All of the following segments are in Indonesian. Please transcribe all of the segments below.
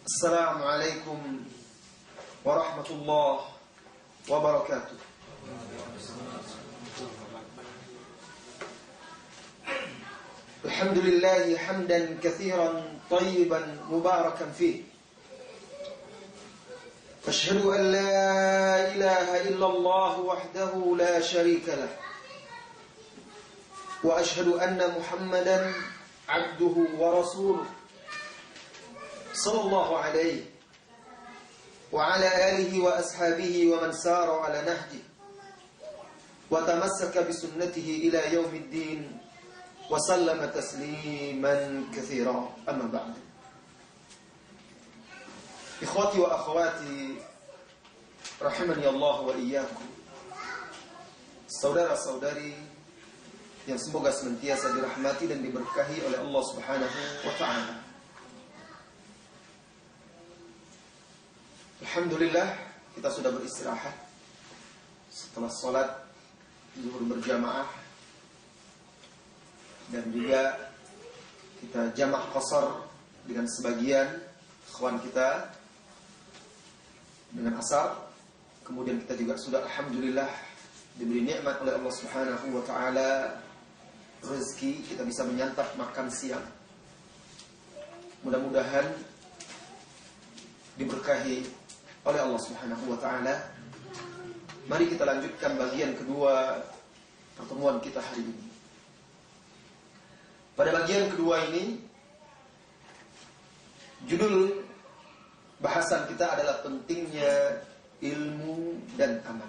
Assalamualaikum warahmatullahi wabarakatuh. Alhamdulillah hamdan katsiran tayyiban mubarakan fih. Asyhadu an la ilaha illallah wahdahu la syarika lah. Wa asyhadu anna Muhammadan abduhu wa rasuluh. Sallallahu alaihi wa ala alihi wa ashabihi wa man sara ala nahji wa tamassaka bi sunnatihi ila yaumiddin wa sallama tasliman katsira. Amma ba'd. Ikhwati wa akhwati rahimani Allah wa iyyakum. Saudara-saudari yang semoga senantiasa dirahmati dan diberkahi oleh Allah Subhanahu wa taala. Alhamdulillah, kita sudah beristirahat setelah sholat zuhur berjamaah, dan juga kita jamak qasar dengan sebagian ikhwan kita dengan asar. Kemudian kita juga sudah alhamdulillah diberi nikmat oleh Allah Subhanahu wa taala rezeki kita bisa menyantap makan siang. Mudah-mudahan diberkahi oleh Allah Subhanahu wa taala. Mari kita lanjutkan bagian kedua pertemuan kita hari ini. Pada bagian kedua ini, judul bahasan kita adalah pentingnya ilmu dan amal.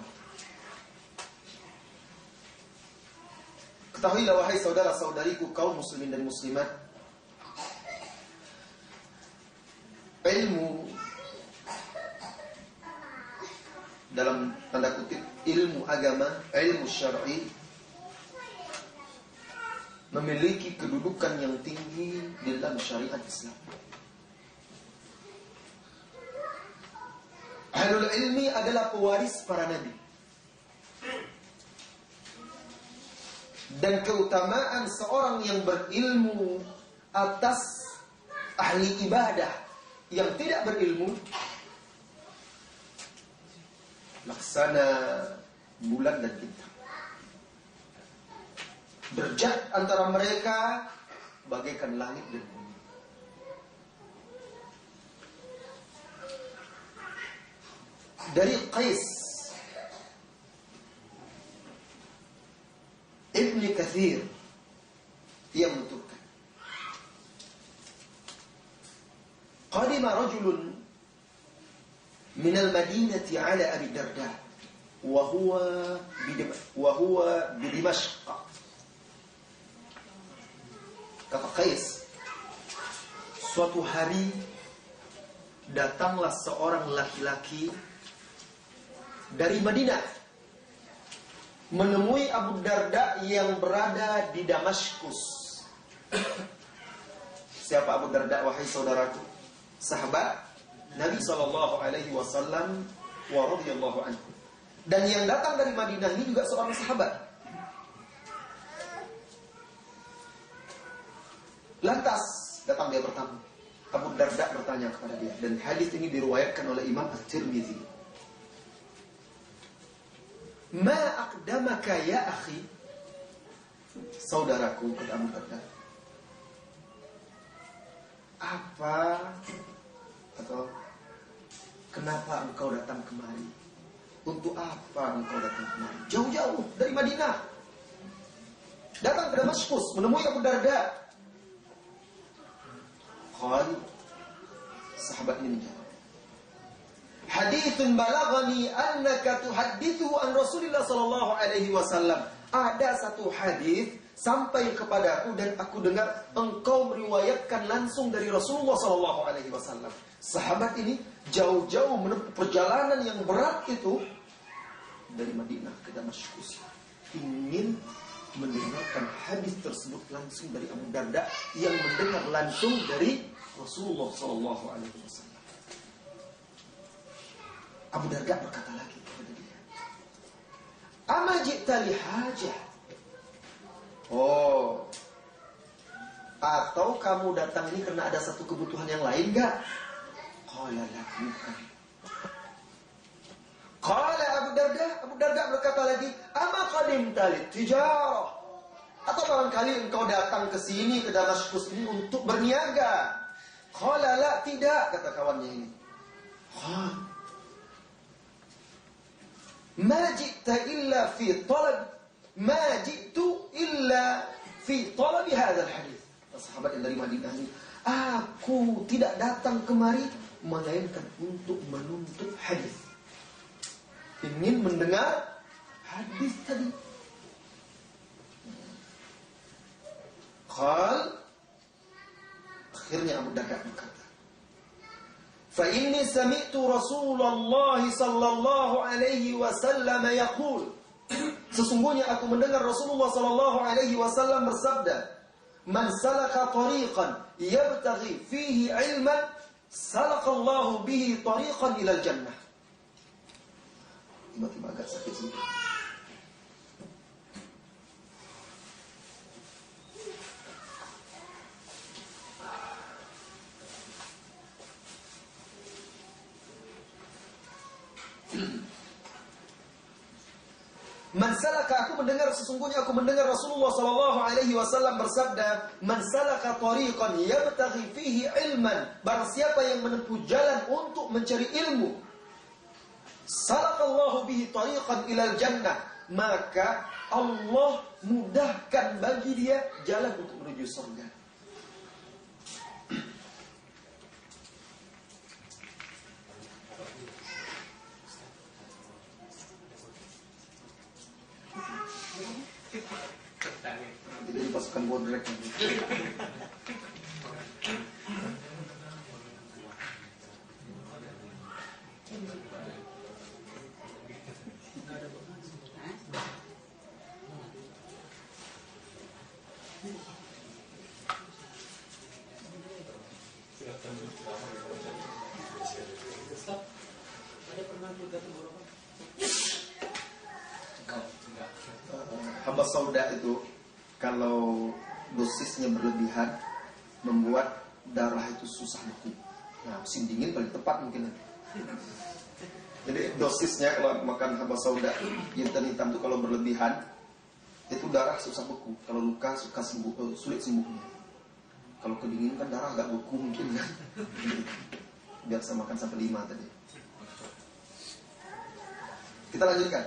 Ketahuilah wahai saudara-saudariku kaum muslimin dan muslimat, ilmu dalam tanda kutip ilmu agama, ilmu syar'i, memiliki kedudukan yang tinggi di dalam syariat Islam. Ahlul ilmi adalah pewaris para nabi. Dan keutamaan seorang yang berilmu atas ahli ibadah yang tidak berilmu laksana bulan dan bintang. Derajat antara mereka bagaikan langit dan bumi. Dari Qais Ibn Katsir yang menuturkan, qadima rajulun min al-Madinati ala Abi Darda wa huwa bi Dimashq. Kata Qais, suatu hari datanglah seorang laki-laki dari Madinah menemui Abu Darda yang berada di Damaskus. Siapa Abu Darda wahai saudaraku? Sahabat Nabi sallallahu alaihi wasallam wa radhiyallahu anhu. Dan yang datang dari Madinah ini juga seorang sahabat. Lantas datang dia bertamu. Abu Darda bertanya kepada dia, dan hadis ini diriwayatkan oleh Imam At-Tirmidzi. Ma aqdamaka ya akhi? Saudaraku, kata Abu Darda, apa atau kenapa engkau datang kemari? Untuk apa engkau datang kemari? Jauh-jauh dari Madinah datang ke Damaskus menemui Abu Darda. Qal, sahabat ini menjawab, haditsun balaghani annaka tuhaddithu an Rasulillah sallallahu alaihi wasallam. Ada satu hadis sampai kepadaku dan aku dengar engkau meriwayatkan langsung dari Rasulullah sallallahu alaihi wasallam. Sahabat ini jauh-jauh menempuh perjalanan yang berat itu dari Madinah ke Damaskus, ingin mendengarkan hadis tersebut langsung dari Abu Darda yang mendengar langsung dari Rasulullah sallallahu alaihi wasallam. Abu Darda berkata lagi kepada dia, "Ama ji'ta li hajah?" Oh, atau kamu datang ini karena ada satu kebutuhan yang lain enggak? Qala la, bukan. Qala Abu Darda berkata lagi, ama qadimta lit-tijarah? Atau barangkali engkau datang ke sini, ke Damaskus ini untuk berniaga? Qala la, tidak, kata kawannya ini. Ma ji'ta illa fi talab, ma ji'tu illa fi talab hadzal hadis. Sahabat yang dari Madinah ini, aku tidak datang kemari melainkan untuk menuntut hadis. Ingin mendengar hadis tadi. Akhirnya Abu Darda berkata, fa inni sami'tu Rasulullah sallallahu alaihi wasallam yaqul, sesungguhnya aku mendengar Rasulullah sallallahu alaihi wasallam bersabda, man salaka tariqan yabtaghi fihi ilman salakallahu bihi tariqan ilal jannah. Tiba-tiba agak sakit sedikit. Man salaka, sesungguhnya aku mendengar Rasulullah sallallahu alaihi wasallam bersabda, man salaka tariqan yabtaghi fihi ilman, barang siapa yang menempuh jalan untuk mencari ilmu, salakallahu bihi tariqan ilal jannah, maka Allah mudahkan bagi dia jalan untuk menuju surga. Jadi pasukan bodrek nanti. Hamba sauda itu kalau dosisnya berlebihan membuat darah itu susah beku. Nah, musim dingin paling tepat mungkin. Jadi dosisnya kalau makan hamba sauda jinten hitam itu kalau berlebihan itu darah susah beku. Kalau luka sulit sembuhnya. Kalau kedinginan kan darah agak beku mungkin kan. Biasa makan sampai 5 tadi. Kita lanjutkan.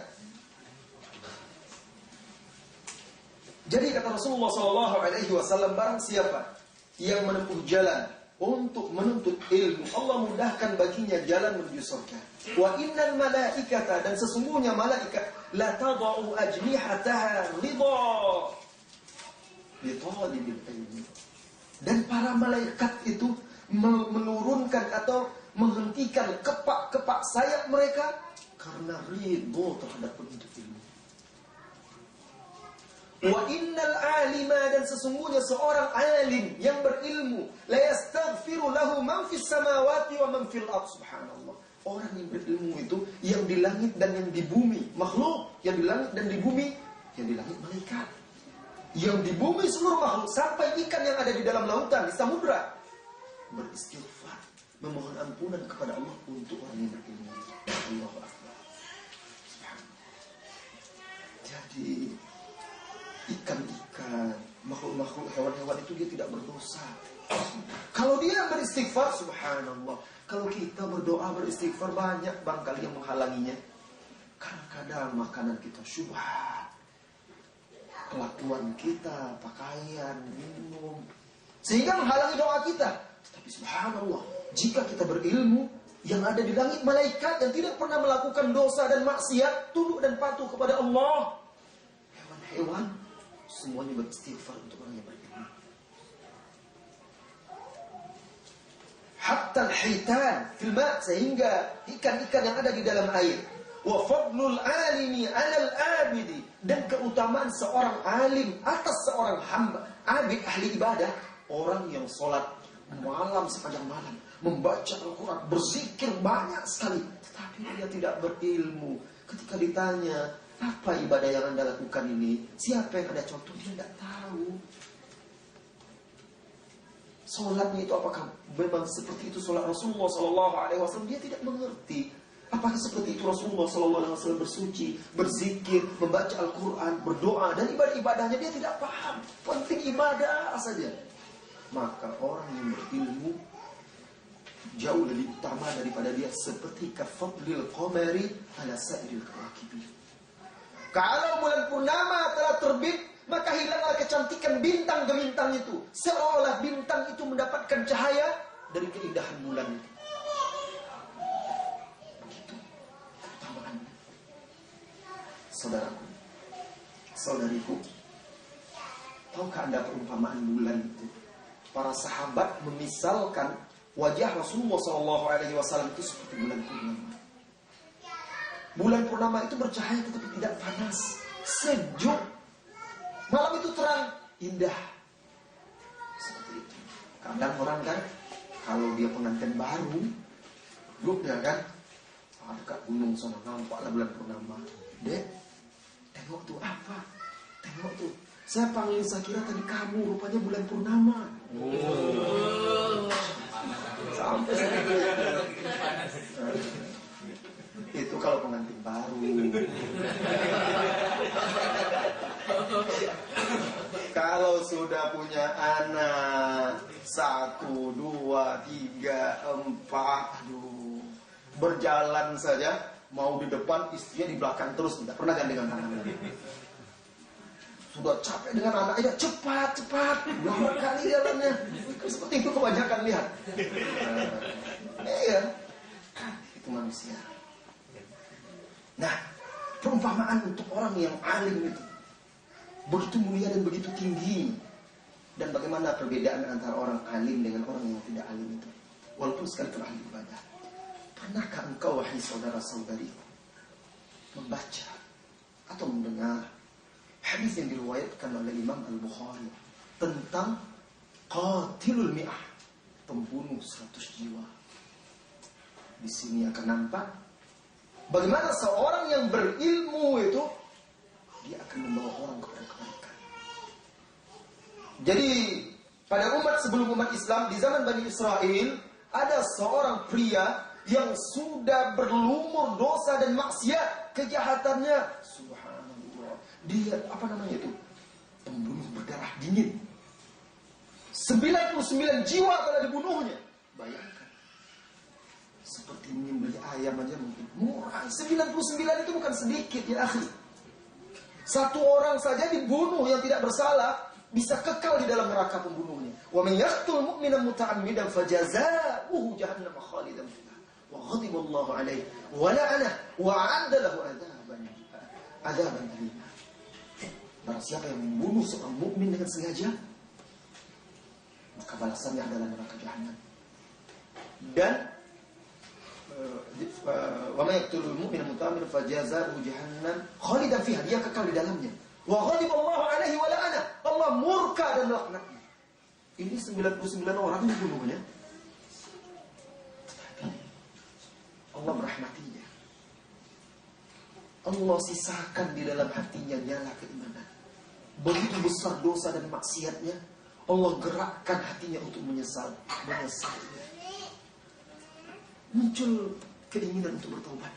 Jadi kata Rasulullah SAW, barang siapa yang menempuh jalan untuk menuntut ilmu, Allah mudahkan baginya jalan menuju surga. Wa innal malaikata, dan sesungguhnya malaikat, la tadau ajnihataha ridha li talibil ilmi. Dan para malaikat itu menurunkan atau menghentikan kepak-kepak sayap mereka karena ridho terhadap penuntut ilmu. Wa innal alima, dan sesungguhnya seorang alim yang berilmu, la yastaghfiru lahu man fis samawati wa man fil ardh. Subhanallah. Orang yang berilmu itu yang di langit dan yang di bumi, makhluk yang di langit dan di bumi, yang di langit malaikat, yang di bumi seluruh makhluk, sampai ikan yang ada di dalam lautan, di samudra, beristighfar, memohon ampunan kepada Allah untuk orang yang berilmu. Allahu Akbar. Jadi ikan-ikan, makhluk-makhluk, hewan-hewan itu dia tidak berdosa. Kalau dia beristighfar, subhanallah. Kalau kita berdoa beristighfar, banyak barangkali yang menghalanginya. Kadang-kadang makanan kita syubhat, kelakuan kita, pakaian, minum, sehingga menghalangi doa kita. Tapi subhanallah, jika kita berilmu, yang ada di langit malaikat yang tidak pernah melakukan dosa dan maksiat, tunduk dan patuh kepada Allah. Hewan-hewan semuanya beristighfar untuk orang yang berilmu. Hatta al-hitan fil ma', sehingga ikan-ikan yang ada di dalam air. Wa fadlul alimi 'alal 'abidi, dan keutamaan seorang alim atas seorang hamba, abid, ahli ibadah, orang yang sholat malam sepanjang malam, membaca Al-Quran, berzikir banyak sekali, tetapi dia tidak berilmu. Ketika ditanya, apa ibadah yang Anda lakukan ini? Siapa yang ada contoh? Dia tidak tahu. Sholatnya itu apakah memang seperti itu sholat Rasulullah SAW? Dia tidak mengerti. Apakah seperti itu Rasulullah SAW bersuci, berzikir, membaca Al-Quran, berdoa, dan ibadah-ibadahnya dia tidak paham. Penting ibadah saja. Maka orang yang berilmu jauh lebih utama daripada dia, seperti kafadlil qamari ala sa'iril kawakibin. Kalau bulan purnama telah terbit, maka hilanglah kecantikan bintang gemintang itu, seolah bintang itu mendapatkan cahaya dari keindahan bulan itu. Begitu keutamaannya. Saudaraku, saudariku, tahukah Anda perumpamaan bulan itu? Para sahabat memisalkan wajah Rasulullah SAW itu seperti bulan purnama. Bulan purnama itu bercahaya tetapi tidak panas, sejuk. Malam itu terang, indah. Seperti itu. Kadang orang kan, kalau dia pengantin baru, duduk dia kan, dekat gunung sana, nampaklah bulan purnama. Dek, tengok tuh apa? Tengok tuh. Saya panggil Sakira tadi kamu, rupanya bulan purnama. Sampai saya itu kalau pengantin baru. Kalau sudah punya anak 1, 2, 3, 4, aduh, berjalan saja, mau di depan istrinya di belakang terus, tidak pernah gandengan tangan. Sudah capek dengan anaknya, cepat, lambat kali jalannya. Seperti itu kebanyakan, lihat. Iya, itu manusia. Nah, perumpamaan untuk orang yang alim itu begitu mulia dan begitu tinggi. Dan bagaimana perbedaan antara orang alim dengan orang yang tidak alim itu, walaupun sekalipun ahli ibadah. Pernahkah engkau, wahai saudara-saudariku, membaca atau mendengar hadis yang diriwayatkan oleh Imam Al-Bukhari tentang qatilul mi'ah, pembunuh 100 jiwa? Di sini akan nampak bagaimana seorang yang berilmu itu dia akan membawa orang kepada kebaikan. Jadi pada umat sebelum umat Islam, di zaman Bani Israel, ada seorang pria yang sudah berlumur dosa dan maksiat, kejahatannya, subhanallah, dia pembunuh berdarah dingin. 99 jiwa telah dibunuhnya. Bayangkan, seperti menyembelih ayam aja mungkin murah. 99 itu bukan sedikit ya akhi. Satu orang saja dibunuh yang tidak bersalah bisa kekal di dalam neraka pembunuhnya. Wa may yaqtul mu'mina muta'ammidan fajazaohu jahannam khalidan fiha wa ghadiballahu alaihi wa la'anahu wa 'adda lahu adzaban alima. Barang siapa yang membunuh seorang mukmin dengan sengaja, maka balasannya adalah neraka jahanam. Dan wa may yaqtulul mu'mina muta'ammidan fajazaohu jahannam khalidan fiha, dia kekal di dalamnya. Wa ghadiballahu alaihi wa la'ana, Allah murka dan laknatnya. Ini 99 orang dibunuhnya. Allah merahmatinya. Allah sisakan di dalam hatinya nyala keimanan. Begitu besar dosa dan maksiatnya, Allah gerakkan hatinya untuk menyesalnya. Muncul keinginan untuk bertobat.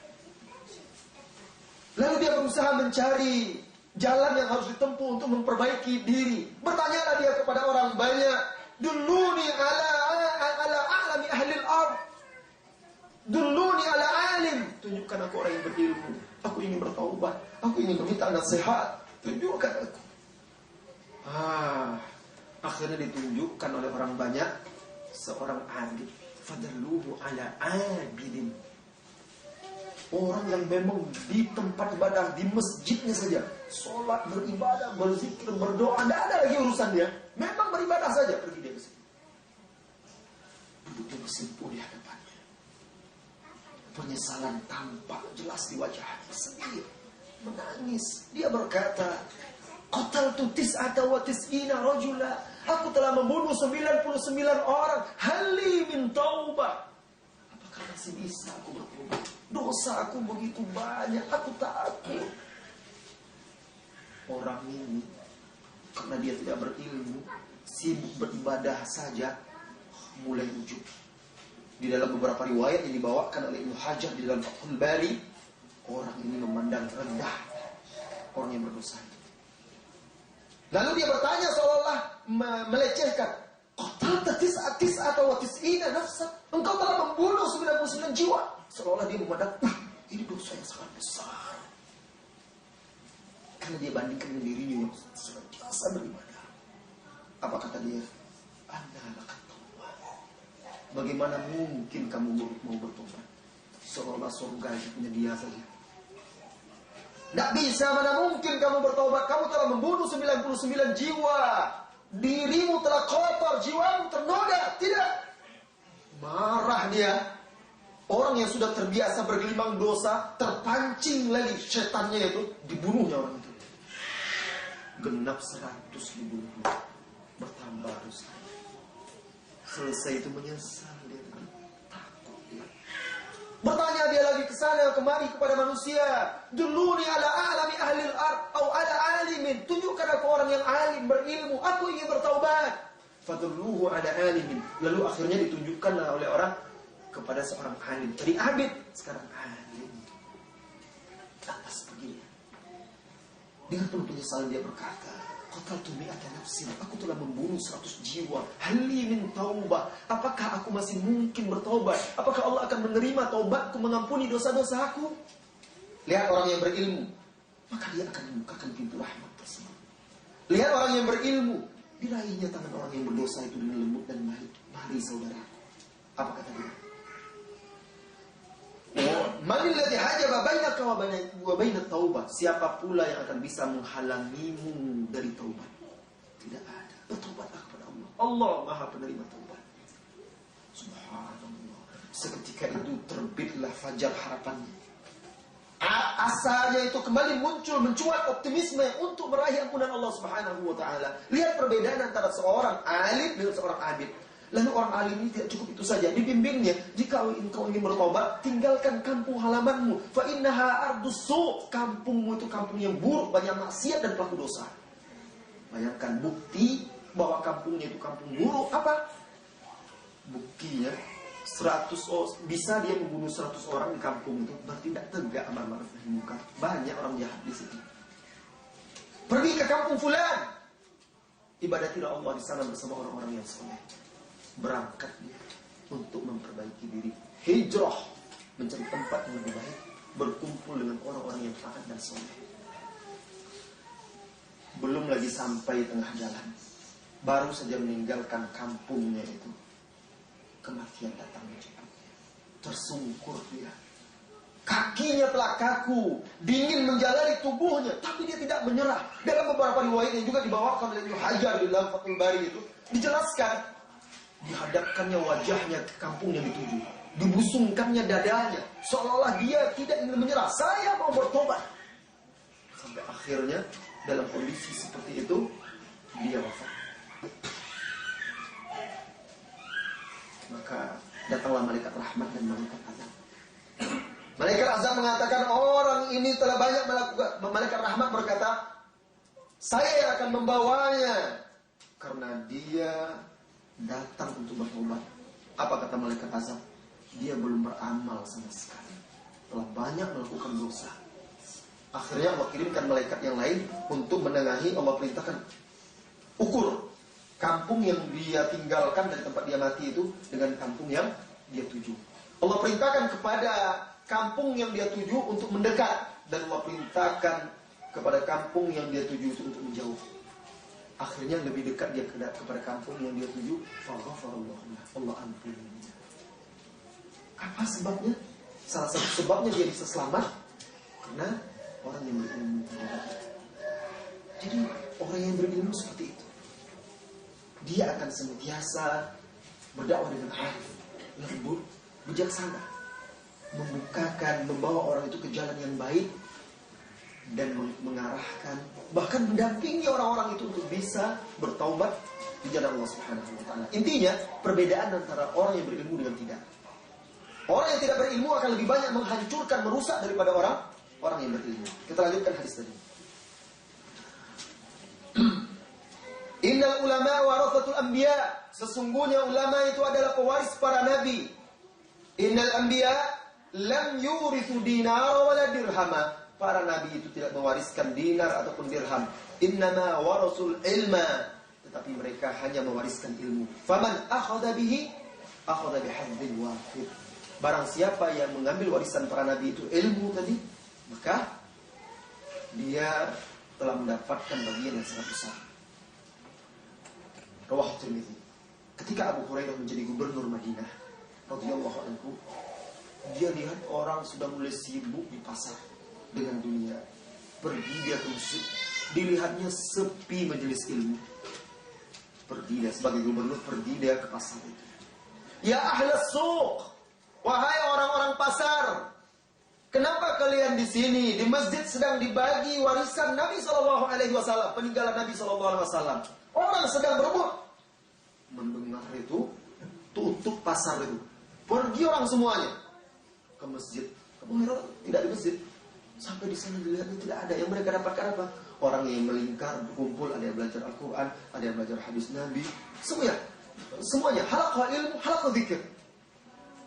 Lalu dia berusaha mencari jalan yang harus ditempuh untuk memperbaiki diri. Bertanyalah dia kepada orang banyak. Dulluni ala a'lami ahli al-ard. Dulluni ala alim. Tunjukkan aku orang yang berilmu. Aku ingin bertaubat. Aku ingin meminta nasihat. Tunjukkan aku. Akhirnya ditunjukkan oleh orang banyak seorang abid. Fadalluhu ala abidin. Orang yang memang di tempat ibadah, di masjidnya saja, sholat, beribadah, berzikir, berdoa, tidak ada lagi urusan dia. Memang beribadah saja, pergi dia ke situ. Duduk dia bersimpuh di hadapannya. Penyesalan tampak jelas di wajahnya, sedih, menangis. Dia berkata, qataltu tis'ata wa tis'ina rajula. Aku telah membunuh 99 orang. Hali min taubah. Apakah masih bisa aku bertobat? Dosa aku begitu banyak, aku takut. Orang ini, karena dia tidak berilmu, sibuk beribadah saja, mulai ujub. Di dalam beberapa riwayat yang dibawakan oleh Ibnu Hajar di dalam Fathul Bari, orang ini memandang rendah orang yang berdosa. Lalu dia bertanya seolah-olah melecehkan, qatalta tis'ata wa tis'ina nafsa, engkau telah membunuh 99 jiwa. Seolah-olah dia memandang, ini dosa yang sangat besar. Karena dia bandingkan dengan dirinya yang senantiasa beribadah. Apa kata dia? Anna laka taubat. Bagaimana mungkin kamu mau bertobat? Seolah-olah surga punya dia saja. Tidak bisa, mana mungkin kamu bertobat? Kamu telah membunuh 99 jiwa. Dirimu telah kotor, jiwamu ternoda. Tidak. Marah dia. Orang yang sudah terbiasa bergelimang dosa, terpancing lagi setannya itu, dibunuhnya orang itu. Genap 100 dibunuh. Bertambah dosa. Selesai itu menyesal dia. Takut dia. Bertanya dia lagi ke sana kemari kepada manusia. Duluni ala a'lami ahlil ard atau ala alimin. Tunjukkan aku orang yang alim, berilmu. Aku ingin bertaubat. Fadulluhu ala alimin. Lalu akhirnya ditunjukkan oleh orang kepada seorang alim. Tadi abid, sekarang alim. Lantas pergi dia. Dengan penuh penyesalan dia berkata, qataltu mi'ata nafsin, aku telah membunuh 100 jiwa. Hali min taubah, apakah aku masih mungkin bertaubat? Apakah Allah akan menerima taubatku, mengampuni dosa-dosa aku? Lihat orang yang berilmu, maka dia akan membukakan pintu rahmat tersebut. Lihat orang yang berilmu, diraihnya tangan orang yang berdosa itu dengan lembut dan baik. Mari saudara, apa kata dia? Manil ladzi hajaba bainaka wa bainat taubah. Siapa pula yang akan bisa menghalangimu dari taubat? Tidak ada. Bertobatlah kepada Allah. Allah Maha penerima taubat. Subhanallah. Seketika itu terbitlah fajar harapannya. Asalnya itu kembali muncul, mencuat optimisme untuk meraih ampunan Allah Subhanahu wa taala. Lihat perbedaan antara seorang alim dengan seorang abid. Lalu orang alim ini tidak cukup itu saja, dibimbingnya, jika engkau ingin bertobat, tinggalkan kampung halamanmu. Fa innaha ardus su', kampungmu itu kampung yang buruk, banyak maksiat dan pelaku dosa. Bayangkan bukti bahwa kampungnya itu kampung buruk apa? Buktinya 100 bisa dia membunuh 100 orang di kampung itu, berarti tidak tegak amar ma'ruf nahi munkar. Banyak orang jahat di situ. Pergi ke kampung fulan, ibadatilah Allah di sana bersama orang-orang yang saleh. Berangkat dia untuk memperbaiki diri, hijrah mencari tempat yang lebih baik, berkumpul dengan orang-orang yang taat dan soleh. Belum lagi sampai tengah jalan, baru saja meninggalkan kampungnya itu, kematian datang menjemputnya. Tersungkur dia, kakinya telah kaku, dingin menjalari tubuhnya, tapi dia tidak menyerah. Dalam beberapa riwayat yang juga dibawakan oleh Ibnu Hajar di dalam Fathul Bari itu dijelaskan, dihadapkannya wajahnya ke kampung yang dituju, dibusungkannya dadanya, seolah-olah dia tidak ingin menyerah. Saya mau bertobat. Sampai akhirnya dalam kondisi seperti itu dia wafat. Maka datanglah malaikat rahmat dan malaikat azab. Malaikat azab mengatakan, orang ini telah banyak melakukan. Malaikat rahmat berkata, saya yang akan membawanya karena dia datang untuk bertobat. Apa kata malaikat azab? Dia belum beramal sama sekali, telah banyak melakukan dosa. Akhirnya Allah kirimkan malaikat yang lain untuk menengahi. Allah perintahkan, ukur kampung yang dia tinggalkan dari tempat dia mati itu dengan kampung yang dia tuju. Allah perintahkan kepada kampung yang dia tuju untuk mendekat, dan Allah perintahkan kepada kampung yang dia tuju itu untuk menjauh. Akhirnya lebih dekat dia kepada kampung yang dia tuju. Allah ampuni. Apa sebabnya? Salah satu sebabnya dia bisa selamat karena orang yang berilmu. Jadi orang yang berilmu seperti itu, dia akan senantiasa berdakwah dengan arif, lembut, bijaksana, membawa orang itu ke jalan yang baik, dan mengarahkan, bahkan mendampingi orang-orang itu untuk bisa bertaubat di jalan Allah Subhanahu wa taala. Intinya, perbedaan antara orang yang berilmu dengan tidak. Orang yang tidak berilmu akan lebih banyak menghancurkan, merusak daripada orang yang berilmu. Kita lanjutkan hadis tadi. Innal ulama warathatul anbiya. sesungguhnya ulama itu adalah pewaris para nabi. Innal anbiya lam yurithu dinar wala dirhama. Para nabi itu tidak mewariskan dinar ataupun dirham. Innama warasul ilma. Tetapi mereka hanya mewariskan ilmu. Faman akhadha bihi akhadha bihadzin wahid. Barang siapa yang mengambil warisan para nabi itu ilmu tadi, maka dia telah mendapatkan bagian yang sangat besar. Rawahu Tirmidzi. Ketika Abu Hurairah menjadi gubernur Madinah radhiyallahu anhu, dia lihat orang sudah mulai sibuk di pasar dengan dunia. Pergi dia ke masjid, dilihatnya sepi majelis ilmu. Pergi dia sebagai gubernur, pergi dia ke pasar itu. Ya ahlas suq, wahai orang-orang pasar, kenapa kalian di sini? Di masjid sedang dibagi warisan Nabi SAW, peninggalan Nabi SAW. Orang sedang berebut. Mendengar itu, tutup pasar itu. Pergi orang semuanya ke masjid. Abu Hurairah tidak di masjid. Sampai di sana dilihatnya tidak ada. Yang mereka dapatkan apa? Orang yang melingkar, berkumpul, ada yang belajar Al-Quran, ada yang belajar hadis Nabi. Semuanya halaqah ilmu, halaqah zikir.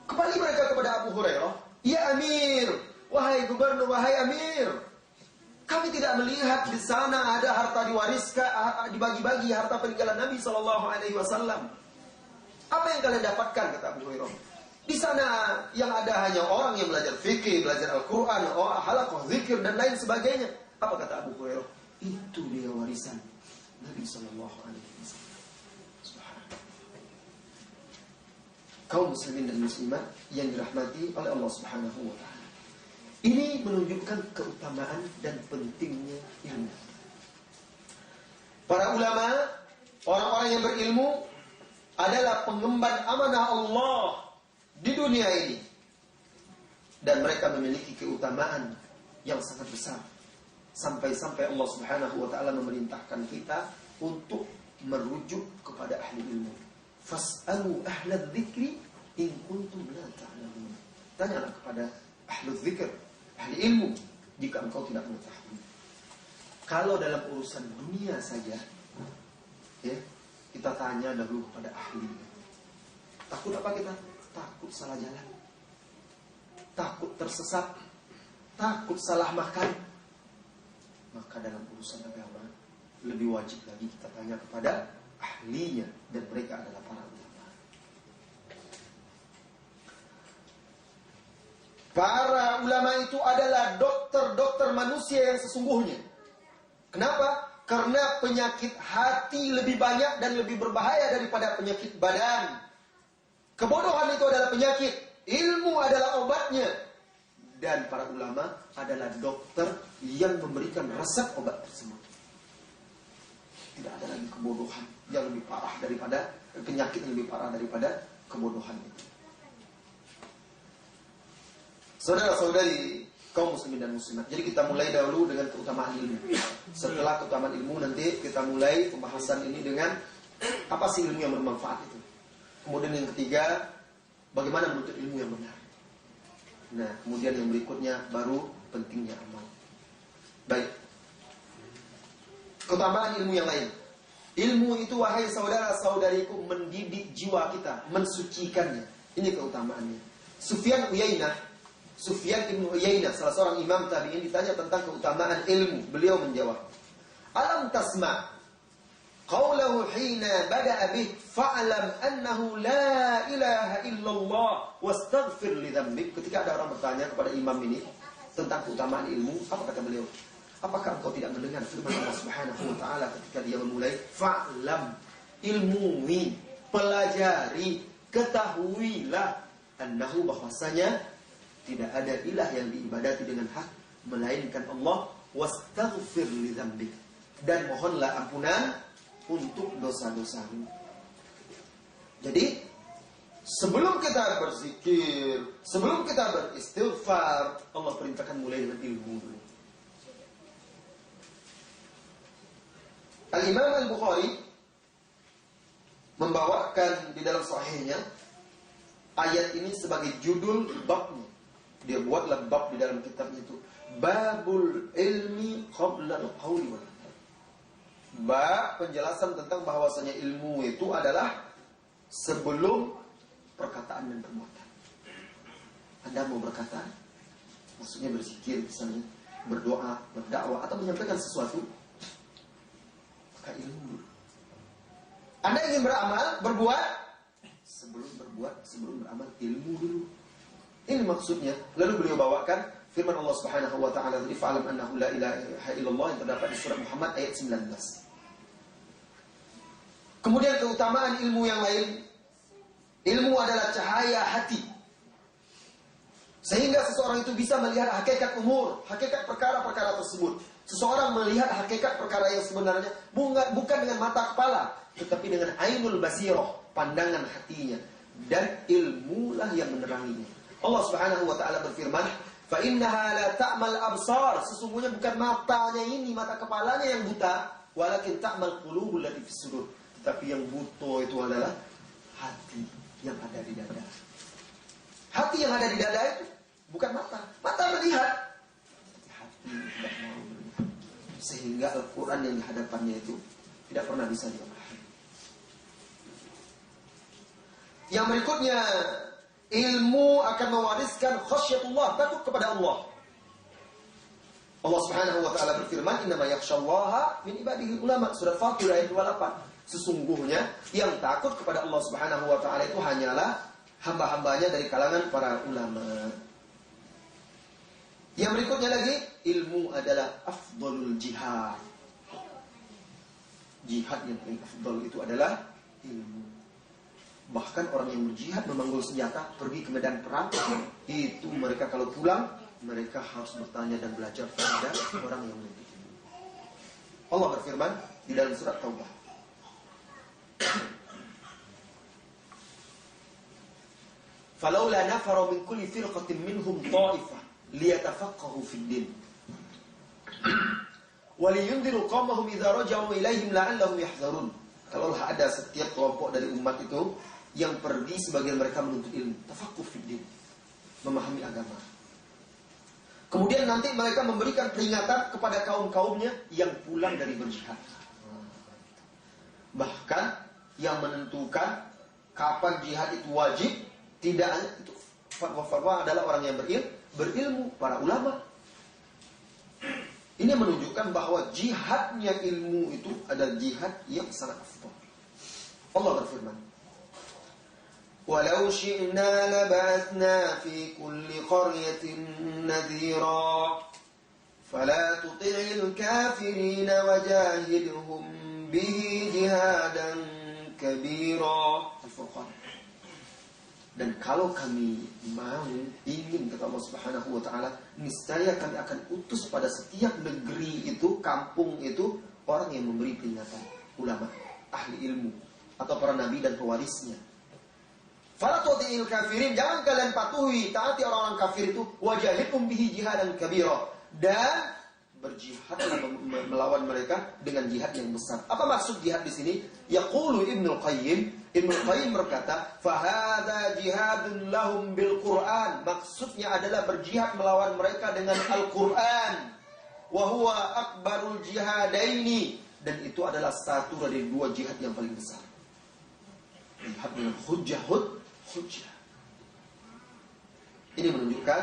Kembali mereka kepada Abu Hurairah. Ya Amir, wahai gubernur, wahai Amir, kami tidak melihat di sana ada harta diwariskan, dibagi-bagi harta peninggalan Nabi SAW. Apa yang kalian dapatkan, kata Abu Hurairah? Di sana yang ada hanya orang yang belajar fikih, belajar Al-Quran, halaqah zikir dan lain sebagainya. Apa kata Abu Hurairah? Itu dia warisan Nabi SAW. Kaum muslimin dan muslimat yang dirahmati oleh Allah Subhanahu wa taala. Ini menunjukkan keutamaan dan pentingnya ilmu. Para ulama, orang-orang yang berilmu adalah pengemban amanah Allah di dunia ini. Dan mereka memiliki keutamaan yang sangat besar. Sampai-sampai Allah Subhanahu wa taala memerintahkan kita untuk merujuk kepada ahli ilmu. Fas'alu ahla dzikri in kuntum la ta'lamun. Tanyalah kepada ahli dzikr, ahli ilmu, jika engkau tidak mengetahui. Kalau dalam urusan dunia saja, ya, kita tanya dahulu kepada ahli. Takut apa kita? Takut salah jalan, takut tersesat, takut salah makan. Maka dalam urusan agama lebih wajib lagi kita tanya kepada ahlinya, dan mereka adalah para ulama. Para ulama itu adalah dokter-dokter manusia yang sesungguhnya. Kenapa? Karena penyakit hati lebih banyak dan lebih berbahaya daripada penyakit badan. Kebodohan itu adalah penyakit, ilmu adalah obatnya. Dan para ulama adalah dokter yang memberikan resep obat tersebut. Tidak ada lagi kebodohan yang lebih parah daripada penyakit yang lebih parah daripada kebodohan itu. Saudara-saudari kaum muslimin dan muslimat, jadi kita mulai dahulu dengan keutamaan ilmu. Setelah keutamaan ilmu, nanti kita mulai pembahasan ini dengan apa sih ilmu yang bermanfaat itu. Kemudian yang ketiga, bagaimana menuntut ilmu yang benar. Nah, kemudian yang berikutnya baru pentingnya amal. Baik. Keutamaan ilmu yang lain. Ilmu itu, wahai saudara-saudariku, mendidik jiwa kita, mensucikannya. Ini keutamaannya. Sufyan ibn Uyainah, salah seorang imam tabi'in, ditanya tentang keutamaan ilmu. Beliau menjawab, alam tasma' qawlahu hina bada'a bih fa'alam annahu la ilaha illallah wastaghfir li dzambik. Ketika ada orang bertanya kepada imam ini tentang keutamaan ilmu, apa kata beliau? Apakah engkau tidak mendengar firman Allah Subhanahu wa taala ketika dia memulai fa'lam, ilmui, pelajari, ketahuilah annahu, bahwasanya tidak ada ilah yang diibadati dengan hak melainkan Allah, wastaghfir li dzambik, dan mohonlah ampunan untuk dosa-dosamu. Jadi sebelum kita berzikir, sebelum kita beristighfar, Allah perintahkan mulai dengan ilmu dulu. Al-Imam Al-Bukhari membawakan di dalam sahihnya ayat ini sebagai judul babnya. Dia buatlah bab di dalam kitabnya itu, Babul ilmi qabla al-qawli wal amal. Bab penjelasan tentang bahwasanya ilmu itu adalah sebelum perkataan dan perbuatan. Anda mau berkata, maksudnya berzikir misalnya, berdoa, berdakwah, atau menyampaikan sesuatu, maka ilmu dulu. Anda ingin beramal, berbuat, sebelum beramal, ilmu dulu. Ini maksudnya. Lalu beliau bawakan firman Allah Subhanahu wa taala tadi, fa'lam annahu la ilaha illallah, yang terdapat di surat Muhammad ayat 19. Kemudian keutamaan ilmu yang lain. Ilmu adalah cahaya hati. Sehingga seseorang itu bisa melihat hakikat umur, hakikat perkara-perkara tersebut. Seseorang melihat hakikat perkara yang sebenarnya bukan dengan mata kepala, tetapi dengan ainul basirah, pandangan hatinya. Dan ilmulah yang meneranginya. Allah Subhanahu wa taala berfirman, "Fa innaha la ta'mal absar." Sesungguhnya bukan matanya ini, mata kepalanya yang buta, walakin ta'mal qulubul lati fis sudur. Tapi yang buta itu adalah hati yang ada di dada. Hati yang ada di dada itu bukan mata. Mata melihat, tapi hati tidak mau melihat. Sehingga Al-Quran yang di hadapannya itu tidak pernah bisa dipahami. Yang berikutnya, ilmu akan mewariskan khasyatullah, takut kepada Allah. Allah Subhanahu wa taala berfirman, "Innama yakhsyallaha min ibadihi ulama." Surat Fatir ayat 28. Sesungguhnya yang takut kepada Allah Subhanahu wa taala itu hanyalah hamba-hambanya dari kalangan para ulama. Yang berikutnya lagi, ilmu adalah afdalul jihad. Jihad yang paling afdal itu adalah ilmu. Bahkan orang yang berjihad memanggul senjata pergi ke medan perang, itu mereka kalau pulang mereka harus bertanya dan belajar kepada orang yang memiliki ilmu. Allah berfirman di dalam surat Taubah, "Falaula nafara min kulli firqatin minhum ta'ifah liyatafaqahu fid din wa liyunziru qaumahum idza raja'u ilaihim la'allahum yahzarun." Kalaulah ada setiap kelompok dari umat itu yang pergi sebagian mereka menuntut ilmu, tafaqquh fid din, memahami agama. Kemudian nanti mereka memberikan peringatan kepada kaum-kaumnya yang pulang dari berjihad. Bahkan yang menentukan kapan jihad itu wajib, tidak hanya itu fatwa-fatwa adalah orang yang berilmu, para ulama. Ini menunjukkan bahwa jihadnya ilmu itu adalah jihad yang sangat afdal. Allah berfirman, "Walau syi'na laba'athna fi kulli qaryatin nadhira fala tuti'il kafirin wajahidhum bihi jihadan kabira." Al-Furqan. Dan kalau kami ingin, kata Allah Subhanahu wa taala, niscaya kami akan utus pada setiap negeri itu, kampung itu, orang yang memberi peringatan, ulama, ahli ilmu, atau para nabi dan pewarisnya. Fala tu'il kafirin, jangan kalian patuhi, taati orang-orang kafir itu, wajahidhum bihi jihadan kabira, dan berjihadlah melawan mereka dengan jihad yang besar. Apa maksud jihad di sini? Yaqulu Ibnu Qayyim berkata, "Fahadha jihadun lahum bil Qur'an." Maksudnya adalah berjihad melawan mereka dengan Al-Qur'an. Wa huwa akbarul jihadaini, dan itu adalah satu dari dua jihad yang paling besar. Jihad dengan hujjah. Ini menunjukkan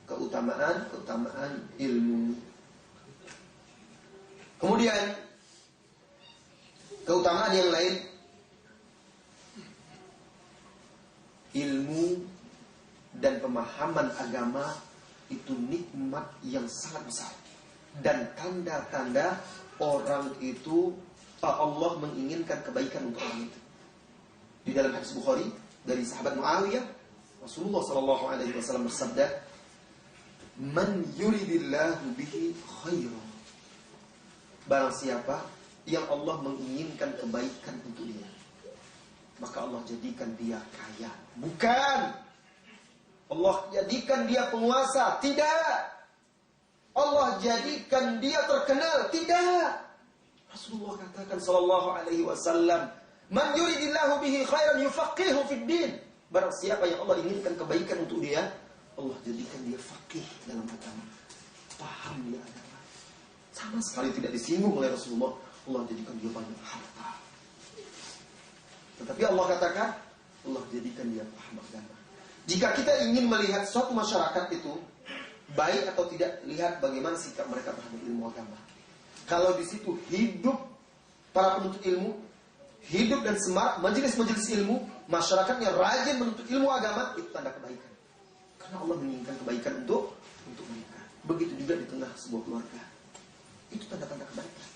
keutamaan ilmu. Kemudian keutamaan yang lain, ilmu dan pemahaman agama itu nikmat yang sangat besar, dan tanda-tanda orang itu Allah menginginkan kebaikan untuk orang itu. Di dalam hadis Bukhari dari sahabat Muawiyah, Rasulullah sallallahu alaihi wasallam bersabda, "Man yuridillahu bihi khairan." Barang siapa yang Allah menginginkan kebaikan untuk dia, maka Allah jadikan dia kaya. Bukan Allah jadikan dia penguasa, tidak. Allah jadikan dia terkenal, tidak. Rasulullah katakan sallallahu alaihi wasallam, "Man yuridillahu bihi khairan yufaqihu fid din." Barang siapa yang Allah inginkan kebaikan untuk dia, Allah jadikan dia faqih dalam agama, paham dia agama. Sama sekali tidak disinggung oleh Rasulullah. Allah jadikan dia banyak harta. Tetapi Allah katakan, Allah jadikan dia paham agama. Jika kita ingin melihat suatu masyarakat itu baik atau tidak, lihat bagaimana sikap mereka terhadap ilmu agama. Kalau di situ hidup para penuntut ilmu, hidup dan semarak majelis-majelis ilmu, masyarakatnya rajin menuntut ilmu agama, itu tanda kebaikan. Karena Allah menginginkan kebaikan untuk mereka. Begitu juga di tengah sebuah keluarga. Itu tanda-tanda kebaikan.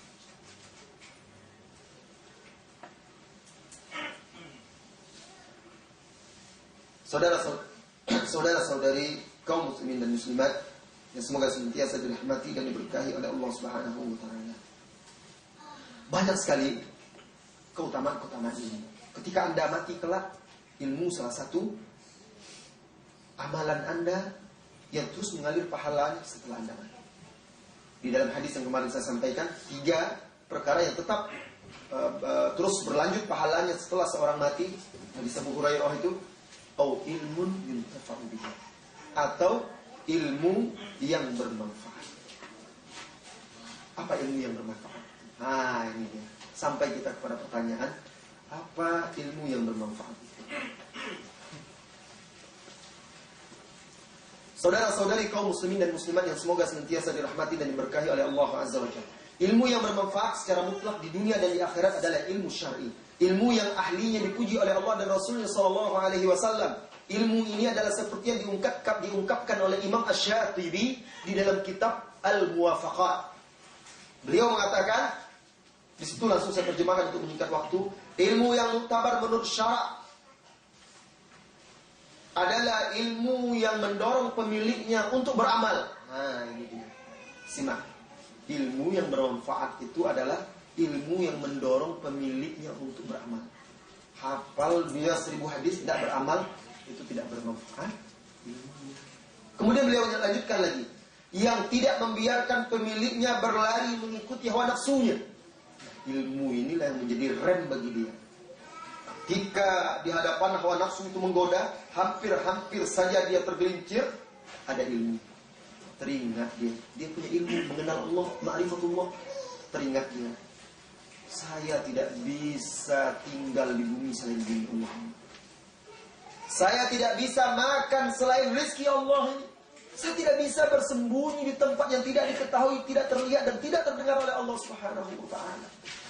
Saudara-saudari kaum muslimin dan muslimat yang semoga senantiasa dirahmati dan diberkahi oleh Allah Subhanahu wa taala. Banyak sekali keutamaan-keutamaan ini. Ketika Anda mati kelak, ilmu salah satu amalan Anda yang terus mengalir pahalanya setelah Anda mati. Di dalam hadis yang kemarin saya sampaikan, 3 perkara yang tetap terus berlanjut pahalanya setelah seorang mati. Hadis Abu Hurairah itu, au ilmun yuntafa'u bihi, atau ilmu yang bermanfaat. Apa ilmu yang bermanfaat? Nah, ini dia. Sampai kita kepada pertanyaan, apa ilmu yang bermanfaat itu? Saudara-saudari kaum muslimin dan muslimat yang semoga senantiasa dirahmati dan diberkahi oleh Allah Azza wa Jalla. Ilmu yang bermanfaat secara mutlak di dunia dan di akhirat adalah ilmu syar'i. Ilmu yang ahlinya dipuji oleh Allah dan Rasulnya sallallahu alaihi wasallam. Ilmu ini adalah seperti yang diungkapkan oleh Imam Asy-Syatibi di dalam kitab Al-Muwafaqat. Beliau mengatakan, di situ langsung saya terjemahkan untuk menyingkat waktu, ilmu yang muktabar menurut syarak adalah ilmu yang mendorong pemiliknya untuk beramal. Nah, ini dia. Simak. Ilmu yang bermanfaat itu adalah ilmu yang mendorong pemiliknya untuk beramal. Hafal dia 1000 hadis tidak beramal, itu tidak bermanfaat ilmunya. Kemudian beliau lanjutkan lagi, yang tidak membiarkan pemiliknya berlari mengikuti hawa nafsunya. Ilmu inilah yang menjadi rem bagi dia. Ketika di hadapan hawa nafsu itu menggoda, hampir saja dia tergelincir, ada ilmu. Teringat dia punya ilmu mengenal Allah, ma'rifatullah. Teringat dia, saya tidak bisa tinggal di bumi selain bumi Allah. Saya tidak bisa makan selain rezeki Allah ini. Saya tidak bisa bersembunyi di tempat yang tidak diketahui, tidak terlihat dan tidak terdengar oleh Allah Subhanahu wa taala.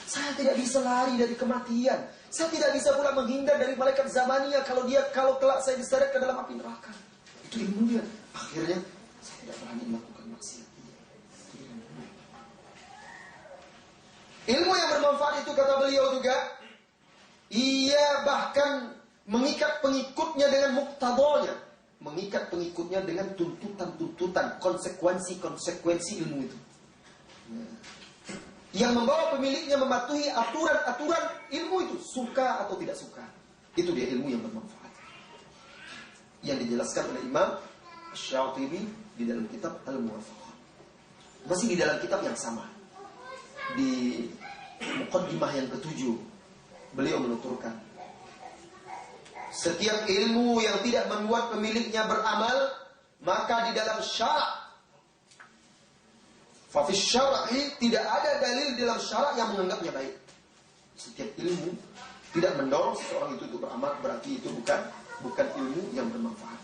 Saya tidak bisa lari dari kematian. Saya tidak bisa pula menghindar dari malaikat zamaniyah kalau kelak saya diseret ke dalam api neraka. Itu ilmu dia. Akhirnya saya tidak berani melakukan maksiat. Ilmu yang bermanfaat itu, kata beliau juga, ia bahkan mengikat pengikutnya dengan muktadanya, mengikat pengikutnya dengan tuntutan-tuntutan, konsekuensi ilmu itu. Yang membawa pemiliknya mematuhi aturan-aturan ilmu itu, suka atau tidak suka. Itu dia ilmu yang bermanfaat. Yang dijelaskan oleh Imam Asy-Syatibi di dalam kitab Al-Muwafaqat. Masih di dalam kitab yang sama. Di muqaddimah yang ke-7, beliau menuturkan, setiap ilmu yang tidak membuat pemiliknya beramal, maka di dalam syarak, fa fi syar'i, tidak ada dalil dalam syarak yang menganggapnya baik. Setiap ilmu tidak mendorong seseorang itu untuk beramal, berarti itu bukan ilmu yang bermanfaat.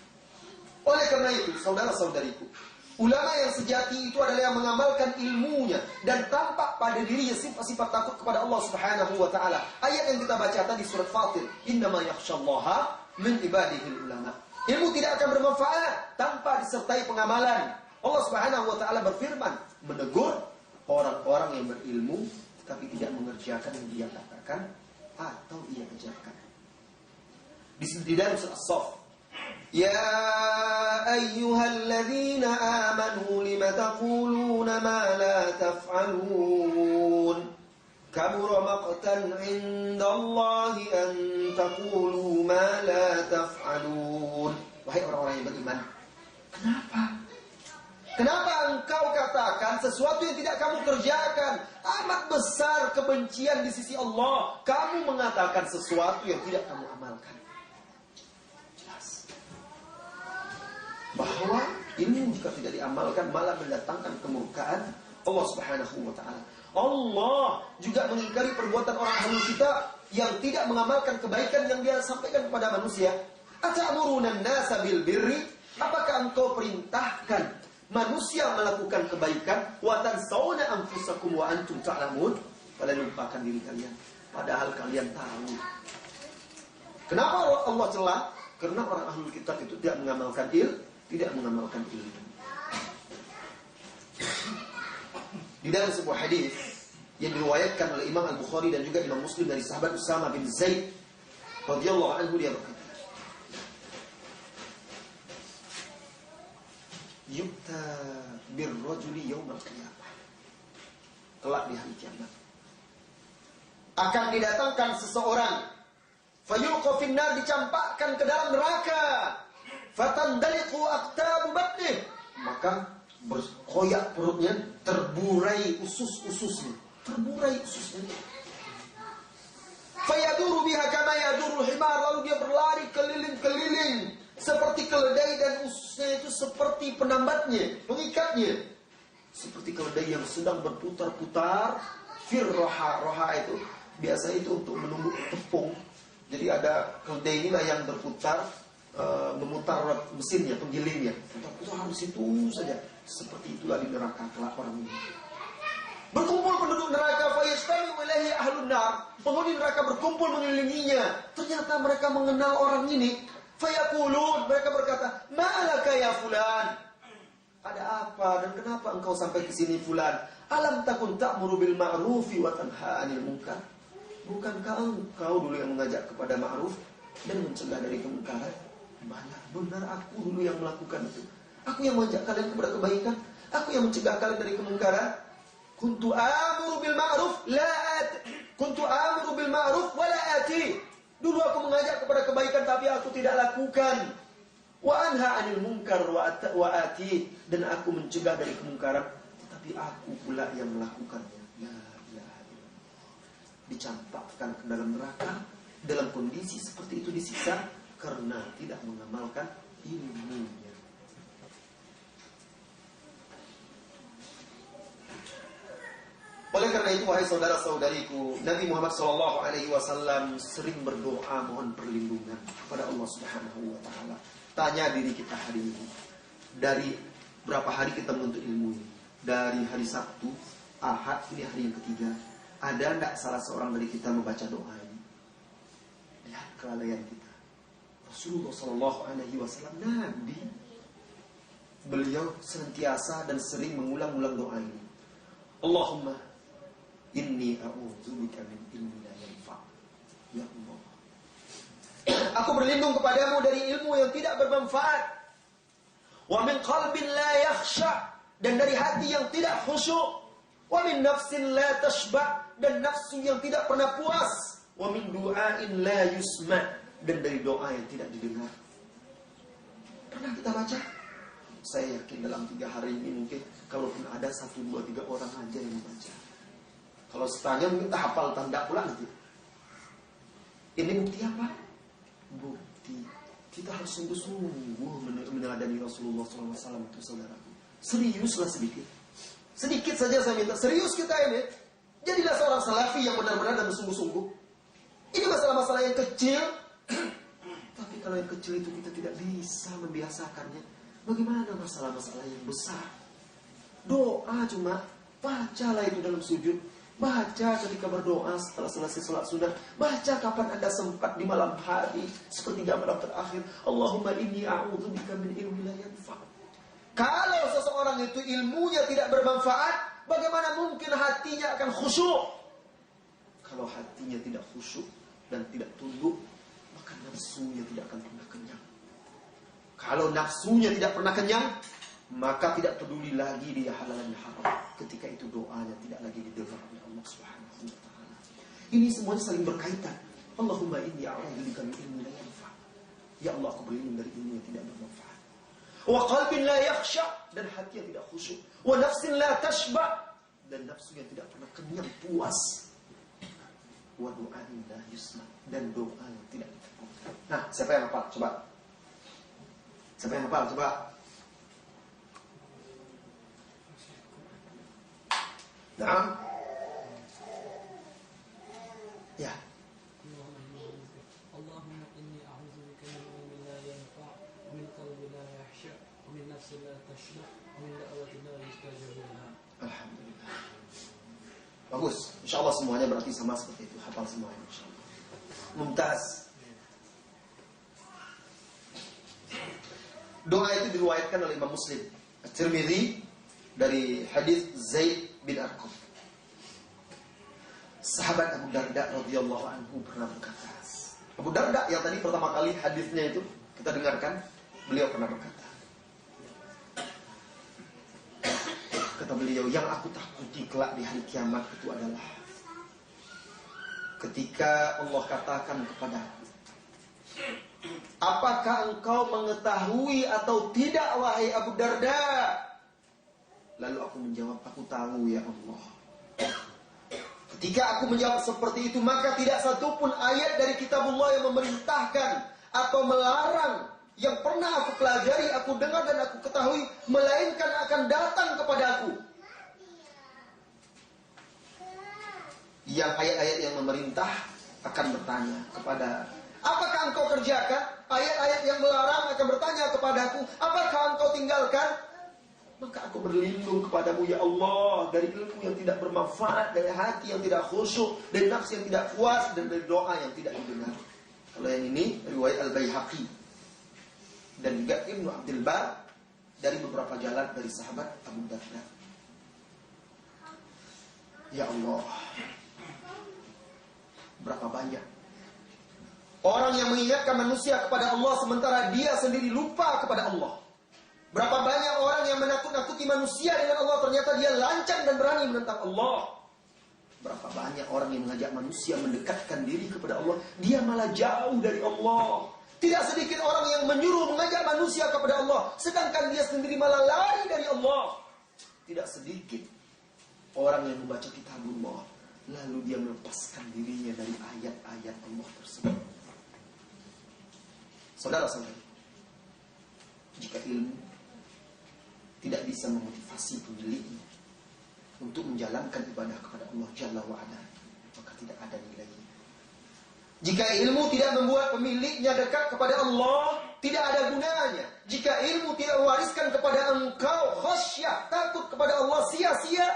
Oleh karena itu, saudara-saudariku, ulama yang sejati itu adalah yang mengamalkan ilmunya dan tampak pada dirinya sifat-sifat takut kepada Allah Subhanahu wa taala. Ayat yang kita baca tadi surat Fatir, innama yakhsyallaha min ibadihil ulama. Ilmu tidak akan bermanfaat tanpa disertai pengamalan. Allah Subhanahu wa taala berfirman, menegur orang-orang yang berilmu tapi tidak mengerjakan yang dia katakan atau ia kerjakan. Di dalam surat As-Saff, ya ayyuhalladzina amanu lima taquluna ma la taf'alun kabura maqtan 'indallahi an taqulu ma la taf'alun. Wahai orang-orang yang beriman, kenapa engkau katakan sesuatu yang tidak kamu kerjakan? Amat besar kebencian di sisi Allah kamu mengatakan sesuatu yang tidak kamu amalkan. Bahwa ilmu jika tidak diamalkan malah mendatangkan kemurkaan Allah Subhanahu wa taala. Allah juga mengingkari perbuatan orang ahli kitab yang tidak mengamalkan kebaikan yang dia sampaikan kepada manusia. Ata'muruna an-nasa bil birri? Apakah engkau perintahkan manusia melakukan kebaikan, wa tansawna anfusakum wa antum ta'lamun? Kalian lupakan diri kalian padahal kalian tahu. Kenapa Allah celah? Karena orang ahlul kitab itu tidak mengamalkan ilmu. Di dalam sebuah hadis yang diriwayatkan oleh Imam Al-Bukhari dan juga Imam Muslim dari sahabat Usama bin Zaid radhiyallahu anhu, dia berkata, "Yu'ta birrajuli yaumal qiyamah." Kelak di hari kiamat akan didatangkan seseorang, fayulqa finnar, dicampakkan ke dalam neraka, fatandaliqu aqtabu batnih, maka berkoyak perutnya, terburai usus-ususnya. Fayaduru biha kama yaduru himar, lalu dia berlari keliling-keliling seperti keledai, dan ususnya itu seperti penambatnya, pengikatnya, seperti keledai yang sedang berputar-putar. Firroha, roha itu biasa itu untuk menunggu tepung. Jadi ada keledai inilah yang berputar, memutar mesinnya, penggilingnya. Putar harus itu saja. Seperti itulah di neraka kelak orang ini. Berkumpul penduduk neraka, fayastami ilaihi ahlun nar. Penghuni neraka berkumpul mengelilinginya. Ternyata mereka mengenal orang ini. Fayaqulun, mereka berkata, "Ma'alaka ya fulan?" Ada apa dan kenapa engkau sampai ke sini fulan? Alam takun ta'muru bil ma'rufi wa tanha 'anil munkar? Bukankah engkau dulu yang mengajak kepada ma'ruf dan mencegah dari kemungkaran? Benar aku dulu yang melakukan itu. Aku yang mengajak kalian kepada kebaikan. Aku yang mencegah kalian dari kemungkaran. Kuntu amuru bil ma'ruf wa la ati. Dulu aku mengajak kepada kebaikan tapi aku tidak lakukan. Wa anha 'anil munkar wa ati, dan aku mencegah dari kemungkaran tapi aku pula yang melakukannya. La ilaha illallah. Dicampakkan ke dalam neraka dalam kondisi seperti itu, disiksa karena tidak mengamalkan ilmunya. Oleh karena itu, wahai saudara-saudariku, Nabi Muhammad SAW sering berdoa mohon perlindungan kepada Allah Subhanahu wa taala. Tanya diri kita hari ini, dari berapa hari kita menuntut ilmu ini? Dari hari Sabtu, Ahad, ini hari yang ketiga. Ada enggak salah seorang dari kita membaca doa ini? Lihat kelalaian kita. Rasulullah SAW, Nabi, beliau senantiasa dan sering mengulang-ulang doa ini. Allahumma inni a'udzubika min ilmin la yanfa'. Ya Allah, aku berlindung kepadamu dari ilmu yang tidak bermanfaat. Wa min qalbin la yakhsha, dan dari hati yang tidak khusyuk. Wa min nafsin la tashba, dan nafsu yang tidak pernah puas. Wa min du'ain la yusma, dan dari doa yang tidak didengar. Pernah kita baca? Saya yakin dalam 3 hari ini mungkin kalaupun ada 1, 2, 3 orang aja yang membaca. Kalau setanya mungkin tak hafal tanda pula nanti. Ini bukti apa? Bukti kita harus sungguh-sungguh meneladani Rasulullah SAW itu, saudaraku. Seriuslah sedikit. Sedikit saja saya minta. Serius kita ini. Jadilah seorang salafi yang benar-benar dan bersungguh-sungguh. Ini masalah-masalah yang kecil. Tapi kalau yang kecil itu kita tidak bisa membiasakannya, bagaimana masalah-masalah yang besar? Doa cuma bacalah itu dalam sujud. Baca ketika berdoa setelah selesai sholat sunnah. Baca kapan Anda sempat di malam hari, sepertiga malam terakhir. Allahumma inni a'udzubika min ilmin la yanfa'. Kalau seseorang itu ilmunya tidak bermanfaat, bagaimana mungkin hatinya akan khusyuk? Kalau hatinya tidak khusyuk dan tidak tunduk, maka nafsunya tidak akan pernah kenyang. Kalau nafsunya tidak pernah kenyang, maka tidak peduli lagi dia halal dan haram. Ketika itu doanya tidak lagi didengar oleh Allah Subhanahu wa taala. Ini semuanya saling berkaitan. Allahumma inni a'udzubika min ilmin la yanfa'. Ya Allah, aku berlindung dari ilmu yang tidak bermanfaat. Wa qalbin la yakhsha, dan hati yang tidak khusyuk. Wa nafsin la tashba, dan nafsu yang tidak pernah kenyang puas. Wa du'ain la yusma, dan doa yang tidak dikabulkan. Nah, siapa yang hafal? Coba. Siapa yang hafal? Coba. Nah. Ya. Alhamdulillah. Bagus. Insyaallah semuanya berarti sama seperti itu. Hafal semuanya insyaallah. Mumtaz. Doa itu diriwayatkan oleh Imam Muslim, At-Tirmidzi dari hadis Zaid bin Arqam. Sahabat Abu Darda radhiyallahu anhu pernah berkata, Abu Darda yang tadi pertama kali hadisnya itu kita dengarkan, beliau pernah berkata, kata beliau, yang aku takuti kelak di hari kiamat itu adalah ketika Allah katakan kepadaku, apakah engkau mengetahui atau tidak wahai Abu Darda? Lalu aku menjawab, aku tahu ya Allah. Ketika aku menjawab seperti itu, maka tidak satupun ayat dari kitabullah yang memerintahkan atau melarang yang pernah aku pelajari, aku dengar dan aku ketahui, melainkan akan datang kepadaku. Yang ayat-ayat yang memerintah akan bertanya kepada, apakah engkau kerjakan? Ayat-ayat yang melarang akan bertanya kepadaku, apakah engkau tinggalkan? Maka aku berlindung kepadamu ya Allah dari ilmu yang tidak bermanfaat, dari hati yang tidak khusyuk, dari nafsu yang tidak puas, dan dari doa yang tidak didengar. Kalau yang ini riwayat Al-Baihaqi dan juga Ibnu Abdul Bar dari beberapa jalan dari sahabat Abu Darda. Ya Allah, berapa banyak orang yang mengingatkan manusia kepada Allah sementara dia sendiri lupa kepada Allah. Berapa banyak orang yang menakut-nakuti manusia dengan Allah, ternyata dia lancang dan berani menentang Allah. Berapa banyak orang yang mengajak manusia mendekatkan diri kepada Allah, dia malah jauh dari Allah. Tidak sedikit orang yang menyuruh mengajak manusia kepada Allah, sedangkan dia sendiri malah lari dari Allah. Tidak sedikit orang yang membaca kitabullah, lalu dia melepaskan dirinya dari ayat-ayat Allah tersebut. Saudara-saudari, jika ilmu tidak bisa memotivasi pemiliknya untuk menjalankan ibadah kepada Allah Jalla wa'ala, maka tidak ada nilainya. Jika ilmu tidak membuat pemiliknya dekat kepada Allah, tidak ada gunanya. Jika ilmu tidak mewariskan kepada engkau khasyah, takut kepada Allah, sia-sia.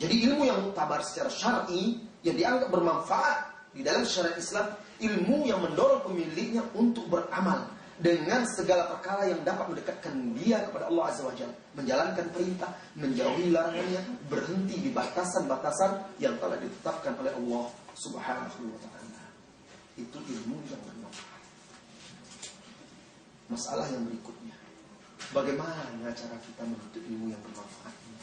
Jadi ilmu yang muktabar secara syar'i, yang dianggap bermanfaat di dalam syariat Islam, ilmu yang mendorong pemiliknya untuk beramal dengan segala perkara yang dapat mendekatkan dia kepada Allah Azza wa Jalla, menjalankan perintah, menjauhi larangannya, berhenti di batasan-batasan yang telah ditetapkan oleh Allah Subhanahu wa ta'ala. Itu ilmu yang bermanfaat. Masalah yang berikutnya, bagaimana cara kita menuntut ilmu yang bermanfaat ini?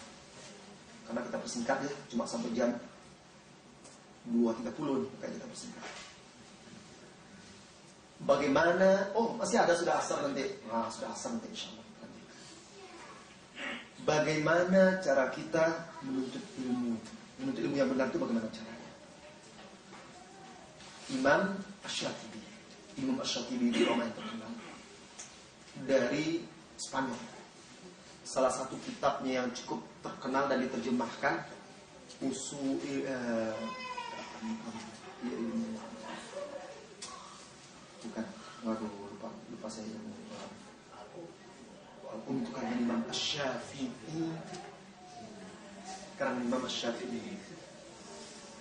Karena kita persingkat ya, cuma sampai jam 2.30 kayak kita persingkat. Bagaimana? Oh, masih ada, sudah asar nanti. Nah, sudah asar nanti insyaallah. Bagaimana cara kita menuntut ilmu? Menuntut ilmu yang benar itu bagaimana caranya? Imam Asy-Syatibi. Imam Asy-Syatibi itu orang yang terkenal dari Spanyol. Salah satu kitabnya yang cukup terkenal dan diterjemahkan bukan, waduh, lupa saya. Untuk karangan Imam Asy-Syafi'i. Karangan Imam Asy-Syafi'i.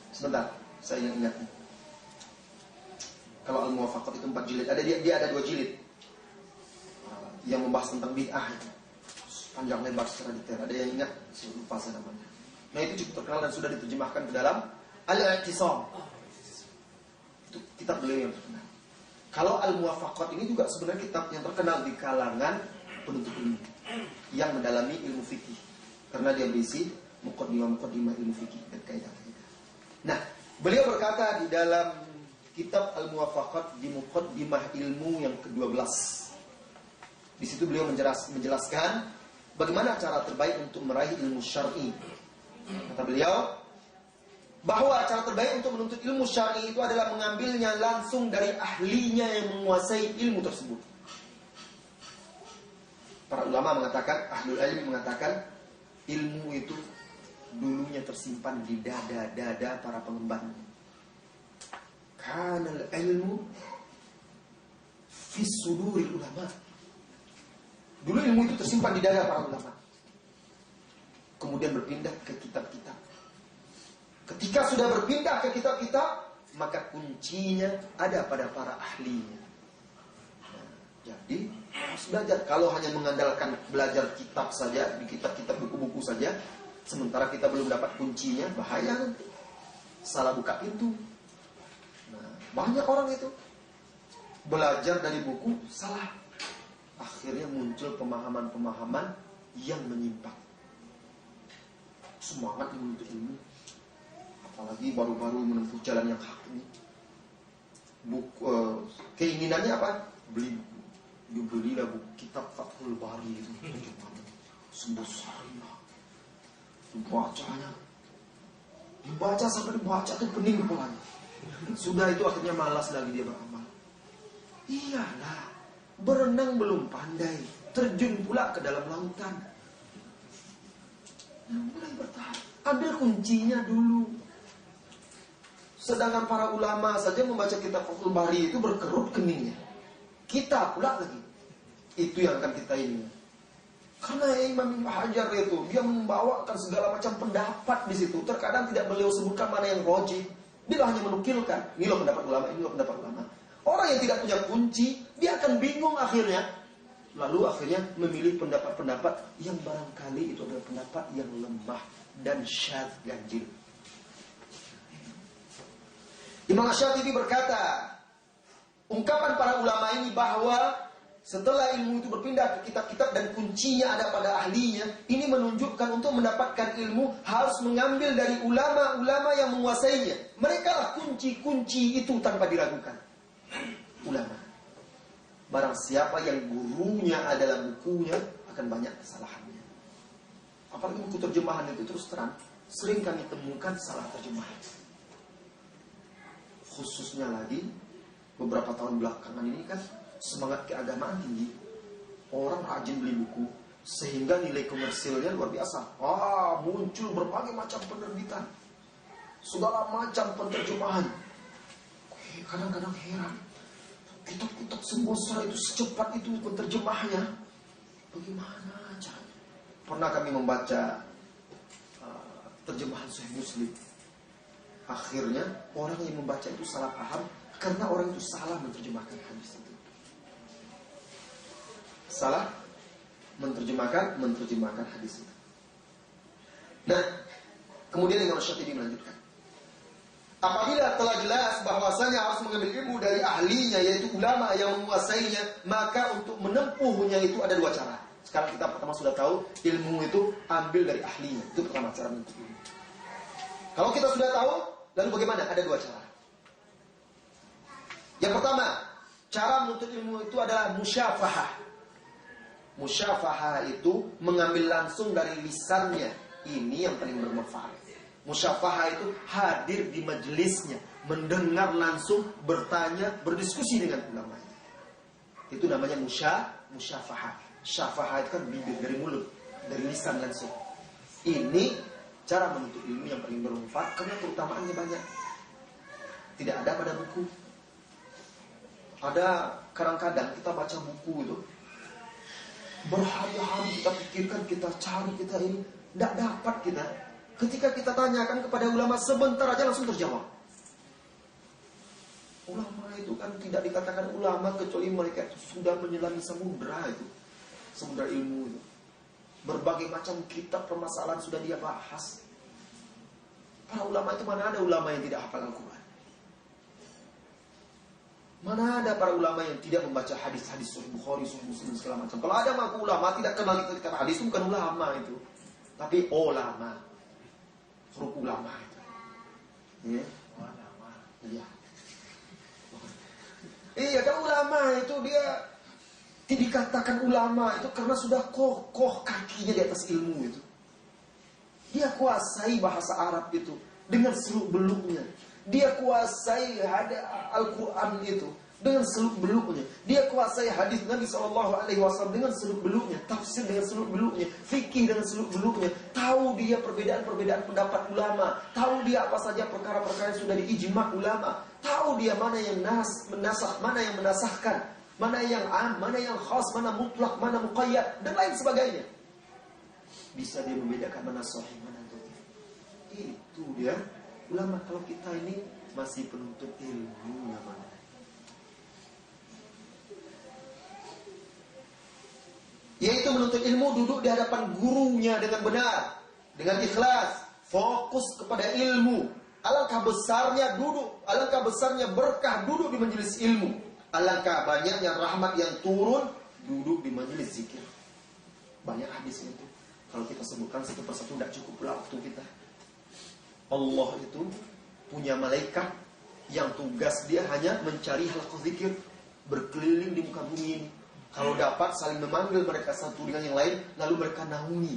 Sebentar, saya ingat. Kalau Al-Muwafaqat itu 4 jilid, dia ada 2 jilid yang membahas tentang bid'ah itu. Panjang lebar secara detail. Ada yang ingat? Saya lupa saya namanya. Nah, itu cukup terkenal dan sudah diterjemahkan ke dalam Al-I'tisam. Itu kitab beliau yang terkenal. Kalau Al-Muwafaqat ini juga sebenarnya kitab yang terkenal di kalangan penuntut ilmu yang mendalami ilmu fikih, karena dia berisi muqaddimah ilmu fikih dan kaidah-kaidah. Nah, beliau berkata di dalam kitab Al-Muwafaqat di muqaddimah ilmu yang ke-12. Di situ beliau menjelaskan bagaimana cara terbaik untuk meraih ilmu syar'i. Kata beliau bahwa cara terbaik untuk menuntut ilmu syar'i itu adalah mengambilnya langsung dari ahlinya yang menguasai ilmu tersebut. Para ulama mengatakan, ahlul ilmi mengatakan, ilmu itu dulunya tersimpan di dada-dada para pengemban. Kanal ilmu fi suduril ulama. Dulu ilmu itu tersimpan di dada para ulama. Kemudian berpindah ke kitab-kitab. Ketika sudah berpindah ke kitab-kitab, maka kuncinya ada pada para ahlinya. Nah, jadi harus belajar. Kalau hanya mengandalkan belajar kitab saja, di kitab-kitab buku-buku saja, sementara kita belum dapat kuncinya, bahaya nanti. Salah buka pintu. Nah, banyak orang itu belajar dari buku salah. Akhirnya muncul pemahaman-pemahaman yang menyimpang. Semangat menuntut ilmu, apalagi baru-baru menempuh jalan yang hak ini. Keinginannya apa? Beli buku. Dibelilah buku kitab Fathul Bari itu, sebesar dibacanya, dibaca sampai dibaca itu pening kepalanya. Sudah itu akhirnya malas lagi dia beramal. Iyalah, berenang belum pandai, terjun pula ke dalam lautan. Nah, mulai bertahap, ambil kuncinya dulu. Sedangkan para ulama saja membaca kitab Fathul Bari itu berkerut keningnya. Kita pula lagi. Itu yang akan kita ini. Karena Imam Ibnu Hajar itu, dia membawakan segala macam pendapat di situ. Terkadang tidak beliau sebutkan mana yang rajih. Dia hanya menukilkan. Ini loh pendapat ulama, ini loh pendapat ulama. Orang yang tidak punya kunci, dia akan bingung akhirnya. Lalu akhirnya memilih pendapat-pendapat yang barangkali itu adalah pendapat yang lemah dan syadz ganjil. Imam Asy-Syatibi berkata, ungkapan para ulama ini bahwa setelah ilmu itu berpindah ke kitab-kitab dan kuncinya ada pada ahlinya, ini menunjukkan untuk mendapatkan ilmu harus mengambil dari ulama-ulama yang menguasainya. Mereka lah kunci-kunci itu tanpa diragukan. Ulama. Barang siapa yang gurunya adalah bukunya, akan banyak kesalahannya. Apalagi buku terjemahan itu terus terang, sering kami temukan salah terjemahan. Khususnya lagi, beberapa tahun belakangan ini kan, semangat keagamaan tinggi. Orang rajin beli buku, sehingga nilai komersilnya luar biasa. Muncul berbagai macam penerbitan, segala macam penterjemahan. Kadang-kadang heran, kitab-kitab sebesar itu, secepat itu penterjemahnya, bagaimana caranya? Pernah kami membaca terjemahan Sahih Muslim. Akhirnya orang yang membaca itu salah paham, karena orang itu salah menerjemahkan hadis itu. Salah menerjemahkan hadis itu. Nah, kemudian Imam Asy-Syatibi melanjutkan, apabila telah jelas bahwasanya harus mengambil ilmu dari ahlinya, yaitu ulama yang menguasainya, maka untuk menempuhnya itu ada dua cara. Sekarang kita pertama sudah tahu ilmu itu ambil dari ahlinya. Itu pertama cara menuntut ilmu. Kalau kita sudah tahu, lalu bagaimana? Ada dua cara. Yang pertama, cara menuntut ilmu itu adalah musyafahah. Musyafahah itu mengambil langsung dari lisannya. Ini yang paling bermanfaat. Musyafahah itu hadir di majelisnya, mendengar langsung, bertanya, berdiskusi dengan ulama. Itu namanya musyafahah. Syafahah itu kan bibir, dari mulut, dari lisan langsung. Ini cara menuntut ilmu yang paling bermanfaat karena keutamaannya banyak. Tidak ada pada buku. Ada kadang-kadang kita baca buku itu, berhari-hari kita pikirkan, kita cari, kita ini, tidak dapat kita. Ketika kita tanyakan kepada ulama, sebentar aja langsung terjawab. Ulama itu kan tidak dikatakan ulama kecuali mereka itu sudah menyelami samudra itu, samudra ilmu itu. Berbagai macam kitab permasalahan sudah dia bahas. Para ulama itu, mana ada ulama yang tidak hafal Al-Quran? Mana ada para ulama yang tidak membaca hadis-hadis Sahih Bukhari, Sahih Muslim, segala macam. Kalau ada mengaku ulama, tidak kenal kitab hadis, itu bukan ulama itu, tapi ulama. Huruf ulama itu. Ya. Iya. Iya, kan ulama itu dia dikatakan ulama itu karena sudah kokoh kakinya di atas ilmu itu. Dia kuasai bahasa Arab itu dengan seluk-beluknya. Dia kuasai Al-Quran itu dengan seluk-beluknya. Dia kuasai hadis Nabi SAW dengan seluk-beluknya, tafsir dengan seluk-beluknya, fikih dengan seluk-beluknya. Tahu dia perbedaan-perbedaan pendapat ulama, tahu dia apa saja perkara-perkara yang sudah diijma' ulama, tahu dia mana yang menasah, mana yang menasahkan. mana yang am, mana yang khas, mana mutlak, mana muqayyad, dan lain sebagainya. Bisa dia membedakan mana sahih, mana dhaif. Itu dia ulama. Kalau kita ini masih penuntut ilmu namanya. Yaitu menuntut ilmu, duduk di hadapan gurunya dengan benar, dengan ikhlas, fokus kepada ilmu. Alangkah besarnya duduk, alangkah besarnya berkah duduk di majelis ilmu. Alangkah banyaknya rahmat yang turun duduk di majelis zikir. Banyak hadisnya itu. Kalau kita sebutkan satu persatu tidak cukup pula waktu kita. Allah itu punya malaikat yang tugas dia hanya mencari halaqah zikir, berkeliling di muka bumi ini. Kalau dapat saling memanggil mereka satu dengan yang lain, lalu mereka naungi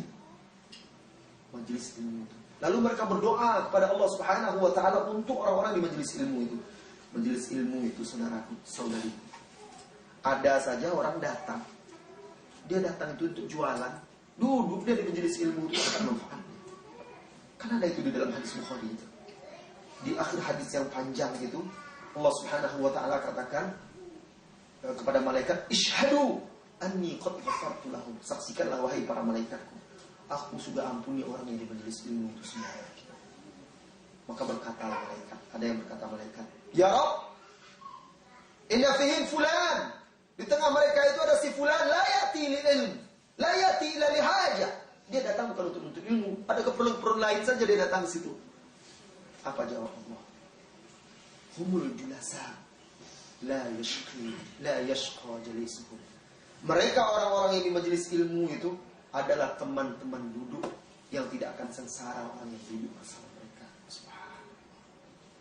majelis ilmu itu. Lalu mereka berdoa kepada Allah Subhanahu wa taala untuk orang-orang di majelis ilmu itu. Majelis ilmu itu, saudaraku, saudari. Ada saja orang datang. Dia datang itu untuk jualan, duduk dia di majelis ilmu itu akan manfaatnya. Kan ada itu di dalam hadis Bukhari itu. Di akhir hadis yang panjang itu, Allah Subhanahu wa taala katakan kepada malaikat, "Ishhadu anni qad ghafartu lahum." Saksikanlah wahai para malaikatku, aku sudah ampuni orang yang di majelis ilmu itu semua. Maka berkatalah malaikat, ada yang berkata malaikat, "Ya Rabb, inna fihim fulan." Di tengah mereka itu ada si fulan, la yati lil ilm, la yati ila li haja. Dia datang bukan untuk ilmu, ada keperluan lain saja dia datang ke situ. Apa jawab Allah? Humul julasa, la yashqa jalisuhum. Mereka orang-orang yang di majelis ilmu itu adalah teman-teman duduk yang tidak akan sengsara orang yang duduk bersama mereka.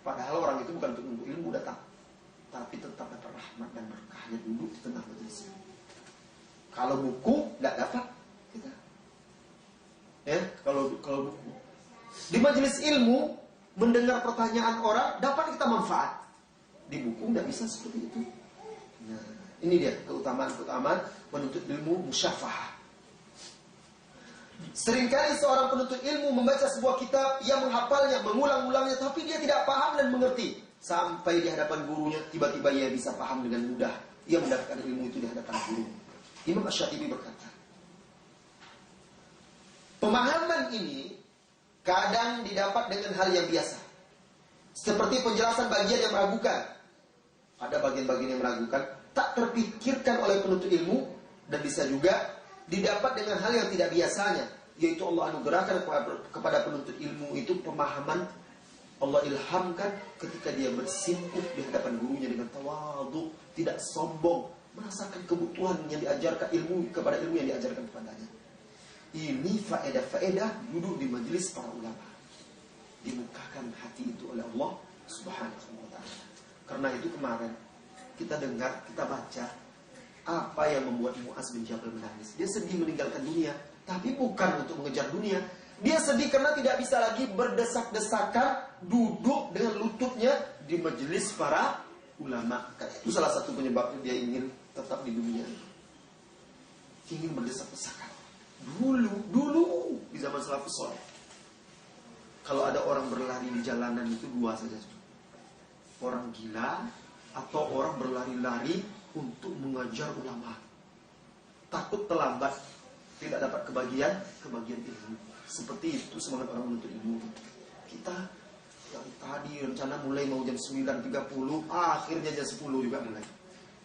Padahal orang itu bukan untuk ilmu datang, tapi tetap dapat rahmat dan berkahnya duduk di tengah majelis ilmu. Kalau buku tidak dapat kita. Ya, kalau buku di majelis ilmu mendengar pertanyaan orang dapat kita manfaat. Di buku tidak bisa seperti itu. Nah, ini dia keutamaan menuntut ilmu musyafahah. Seringkali seorang penuntut ilmu membaca sebuah kitab, ia menghafalnya, mengulang-ulangnya, tapi dia tidak paham dan mengerti. Sampai di hadapan gurunya, tiba-tiba ia bisa paham dengan mudah. Ia mendapatkan ilmu itu di hadapan guru. Imam Asy-Syafi'i berkata, pemahaman ini kadang didapat dengan hal yang biasa. Seperti penjelasan bagian yang meragukan. Ada bagian-bagian yang meragukan, tak terpikirkan oleh penuntut ilmu, dan bisa juga didapat dengan hal yang tidak biasanya, yaitu Allah anugerahkan kepada penuntut ilmu itu pemahaman. Allah ilhamkan ketika dia bersimpuh di hadapan gurunya dengan tawadhu, tidak sombong, merasakan kebutuhan yang diajarkan ilmu kepada ilmu yang diajarkan kepadanya. Ini faedah-faedah duduk di majelis para ulama. Dimukakan hati itu oleh Allah Subhanahu wa ta'ala. Karena itu kemarin kita dengar, kita baca apa yang membuat Mu'az bin Jabal menangis. Dia sedih meninggalkan dunia, tapi bukan untuk mengejar dunia. Dia sedih karena tidak bisa lagi berdesak-desakan duduk dengan lututnya di majelis para ulama. Itu salah satu penyebabnya dia ingin tetap di dunia. Ingin berdesak-desakan. Dulu di zaman salafus saleh, kalau ada orang berlari di jalanan itu dua saja. Orang gila atau orang berlari-lari untuk mengajar ulama. Takut terlambat, tidak dapat kebagian ilmu. Seperti itu semangat orang menuntut ilmu. Kita yang tadi rencana mulai mau jam 9.30, akhirnya jam 10 juga mulai.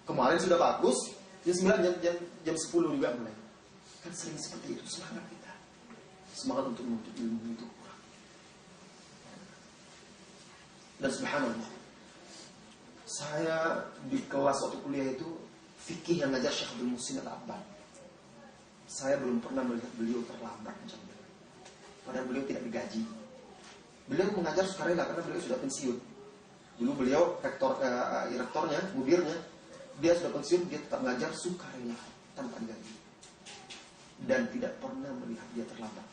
Kemarin sudah bagus, jam 9 jam 10 juga mulai. Kan sering seperti itu semangat kita. Semangat untuk menuntut ilmu itu kurang. Dan subhanallah, saya di kelas waktu kuliah itu fikih yang ngajar Syekh Abdul Muhsin Al-Abbad. Saya belum pernah melihat beliau terlambat macam itu. Padahal beliau tidak digaji. Beliau mengajar sukarela karena beliau sudah pensiun. Dulu beliau rektornya, mudirnya, dia sudah pensiun, dia tetap mengajar sukarela tanpa digaji. Dan tidak pernah melihat dia terlambat.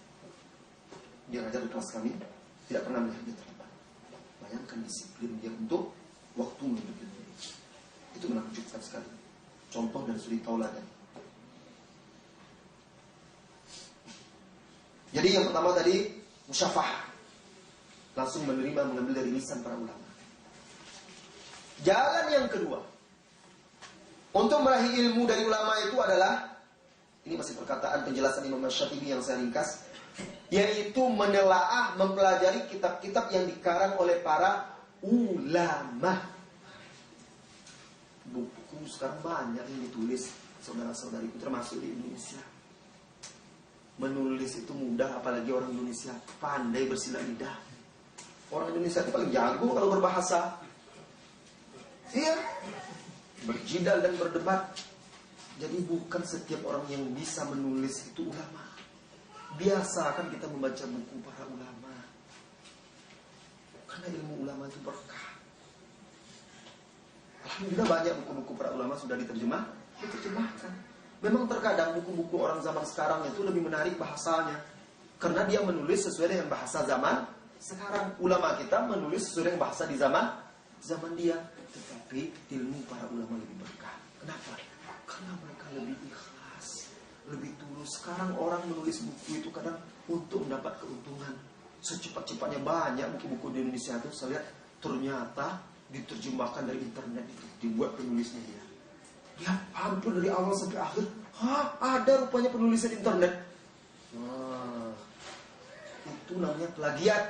Dia ngajar di kelas kami, tidak pernah melihat dia terlambat. Bayangkan disiplin dia untuk waktu menuntut ilmu. Itu menakjubkan sekali. Contoh dan suri tauladan. Jadi yang pertama tadi musyafahah, langsung menerima, mengambil dari lisan para ulama. Jalan yang kedua, Untuk meraih ilmu dari ulama itu adalah, ini masih perkataan penjelasan Imam Syafi'i yang saya ringkas, yaitu menelaah, mempelajari kitab-kitab yang dikarang oleh para ulama. Buku sekarang banyak yang ditulis, saudara-saudariku, termasuk di Indonesia. Menulis itu mudah, apalagi orang Indonesia pandai bersilat lidah. Orang Indonesia itu paling jago kalau berbahasa. Iya, berjidal dan berdebat. Jadi bukan setiap orang yang bisa menulis itu ulama. Biasakan kita membaca buku para ulama, karena ilmu ulama itu berkah. Alhamdulillah banyak buku-buku para ulama sudah diterjemahkan. Memang terkadang buku-buku orang zaman sekarang itu lebih menarik bahasanya, karena dia menulis sesuai dengan bahasa zaman sekarang. Ulama kita menulis sesuai dengan bahasa di zaman dia. Tetapi ilmu para ulama lebih berkah. Kenapa? Karena mereka lebih ikhlas, lebih tulus. Sekarang orang menulis buku itu kadang untuk mendapat keuntungan. Secepat-cepatnya banyak buku-buku di Indonesia itu saya lihat ternyata diterjemahkan dari internet itu, dibuat penulisnya dia. Dia hampir dari awal sampai akhir. Ada rupanya penulisnya di internet. Itu namanya plagiat.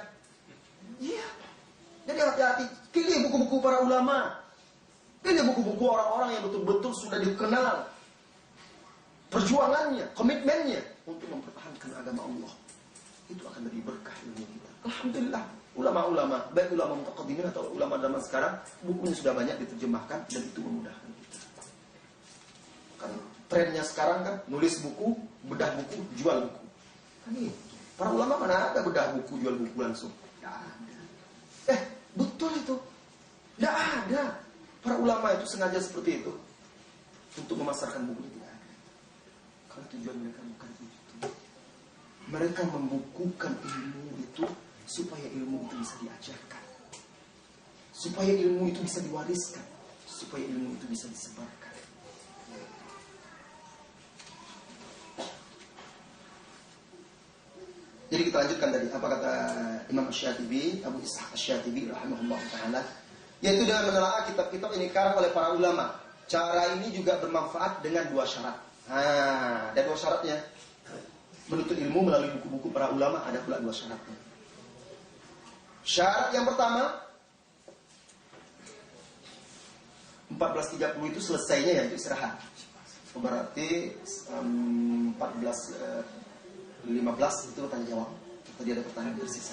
Iya. Jadi hati-hati, pilih buku-buku para ulama. Pilih buku-buku orang-orang yang betul-betul sudah dikenal perjuangannya, komitmennya untuk mempertahankan agama Allah. Itu akan lebih berkah ilmu kita. Alhamdulillah, ulama-ulama, baik ulama mutaqaddimin atau ulama zaman sekarang, bukunya sudah banyak diterjemahkan dan itu memudahkan kita. Kan trennya sekarang kan nulis buku, bedah buku, jual buku. Kan ini, para ulama mana ada bedah buku, jual buku langsung? Tidak ada. Betul itu. Tidak ada. Para ulama itu sengaja seperti itu untuk memasarkan buku itu. Tidak ada. Kalau tujuan mereka bukan itu. Mereka membukukan ilmu itu supaya ilmu itu bisa diajarkan, supaya ilmu itu bisa diwariskan, supaya ilmu itu bisa disebarkan. Jadi kita lanjutkan dari apa kata Imam Asy-Syatibi, Abu Ishaq Asy-Syatibi rahimahullah taala, yaitu dengan menelaah kitab-kitab yang dikarang oleh para ulama. Cara ini juga bermanfaat dengan dua syarat. Ada dua syaratnya. Menuntut ilmu melalui buku-buku para ulama ada pula dua syaratnya. Syarat yang pertama, 14.30 itu selesainya ya, itu istirahat. Berarti 14.15 itu tanya jawab. Tadi ada pertanyaan tersisa.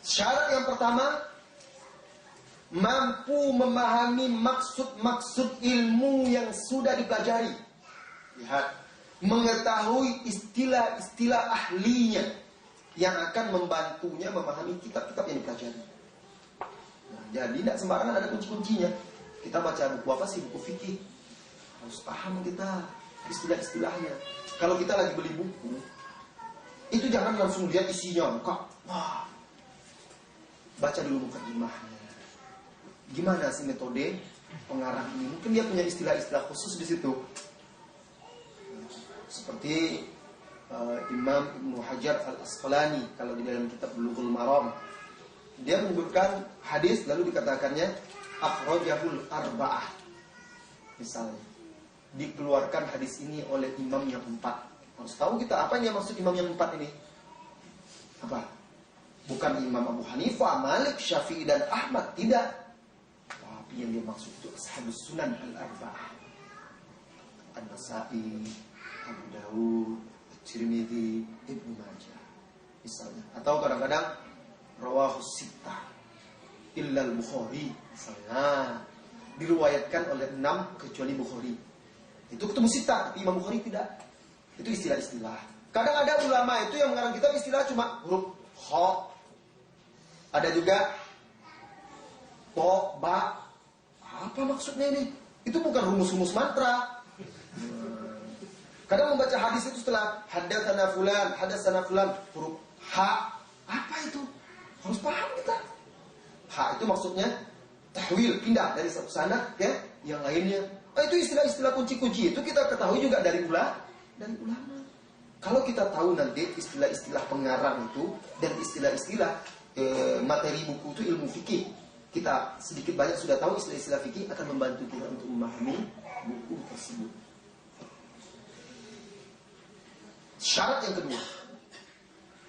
Syarat yang pertama, mampu memahami maksud-maksud ilmu yang sudah dipelajari. Lihat, mengetahui istilah-istilah ahlinya yang akan membantunya memahami kitab-kitab yang dipelajari. Nah, jadi tidak sembarangan ada kunci-kuncinya. Kita baca buku apa sih? Buku fikih. Harus paham kita istilah-istilahnya. Kalau kita lagi beli buku, itu jangan langsung lihat isinya. Wah, baca dulu mukadimahnya. Gimana sih metode pengarang ini? Mungkin dia punya istilah-istilah khusus di situ. Seperti Imam Ibnu Hajar Al-Asqalani kalau di dalam kitab Bulughul Maram, dia menyebutkan hadis lalu dikatakannya akhrajahul arba'ah. Misalnya, dikeluarkan hadis ini oleh imam yang 4. Harus tahu kita apa yang maksud imam yang 4 ini. Apa? Bukan Imam Abu Hanifah, Malik, Syafi'i dan Ahmad, tidak. Tapi yang dia maksud itu Ashabus Sunan Al-Arba'ah. An-Nasa'i, Abu Dawud, Tirmidzi, Ibnu Majah misalnya. Atau kadang-kadang Rawahus Sittah illa al-Bukhari misalnya, diriwayatkan oleh 6 kecuali Bukhari. Itu ketemu Sittah, tapi Imam Bukhari tidak. Itu istilah-istilah. Kadang ada ulama itu yang mengarang kitab istilah cuma huruf kha. Ada juga to, ba. Apa maksudnya ini? Itu bukan rumus-rumus mantra. Kadang membaca hadis itu setelah haddatsana fulan, huruf ha. Apa itu? Harus paham kita. Ha itu maksudnya tahwil, pindah dari satu sanad ke yang lainnya. Itu istilah-istilah kunci-kunci itu kita ketahui juga dari ulama. Kalau kita tahu nanti istilah-istilah pengarang itu dan istilah-istilah materi buku itu ilmu fikih. kita sedikit banyak sudah tahu istilah-istilah fikih akan membantu kita untuk memahami buku tersebut. Syarat yang kedua,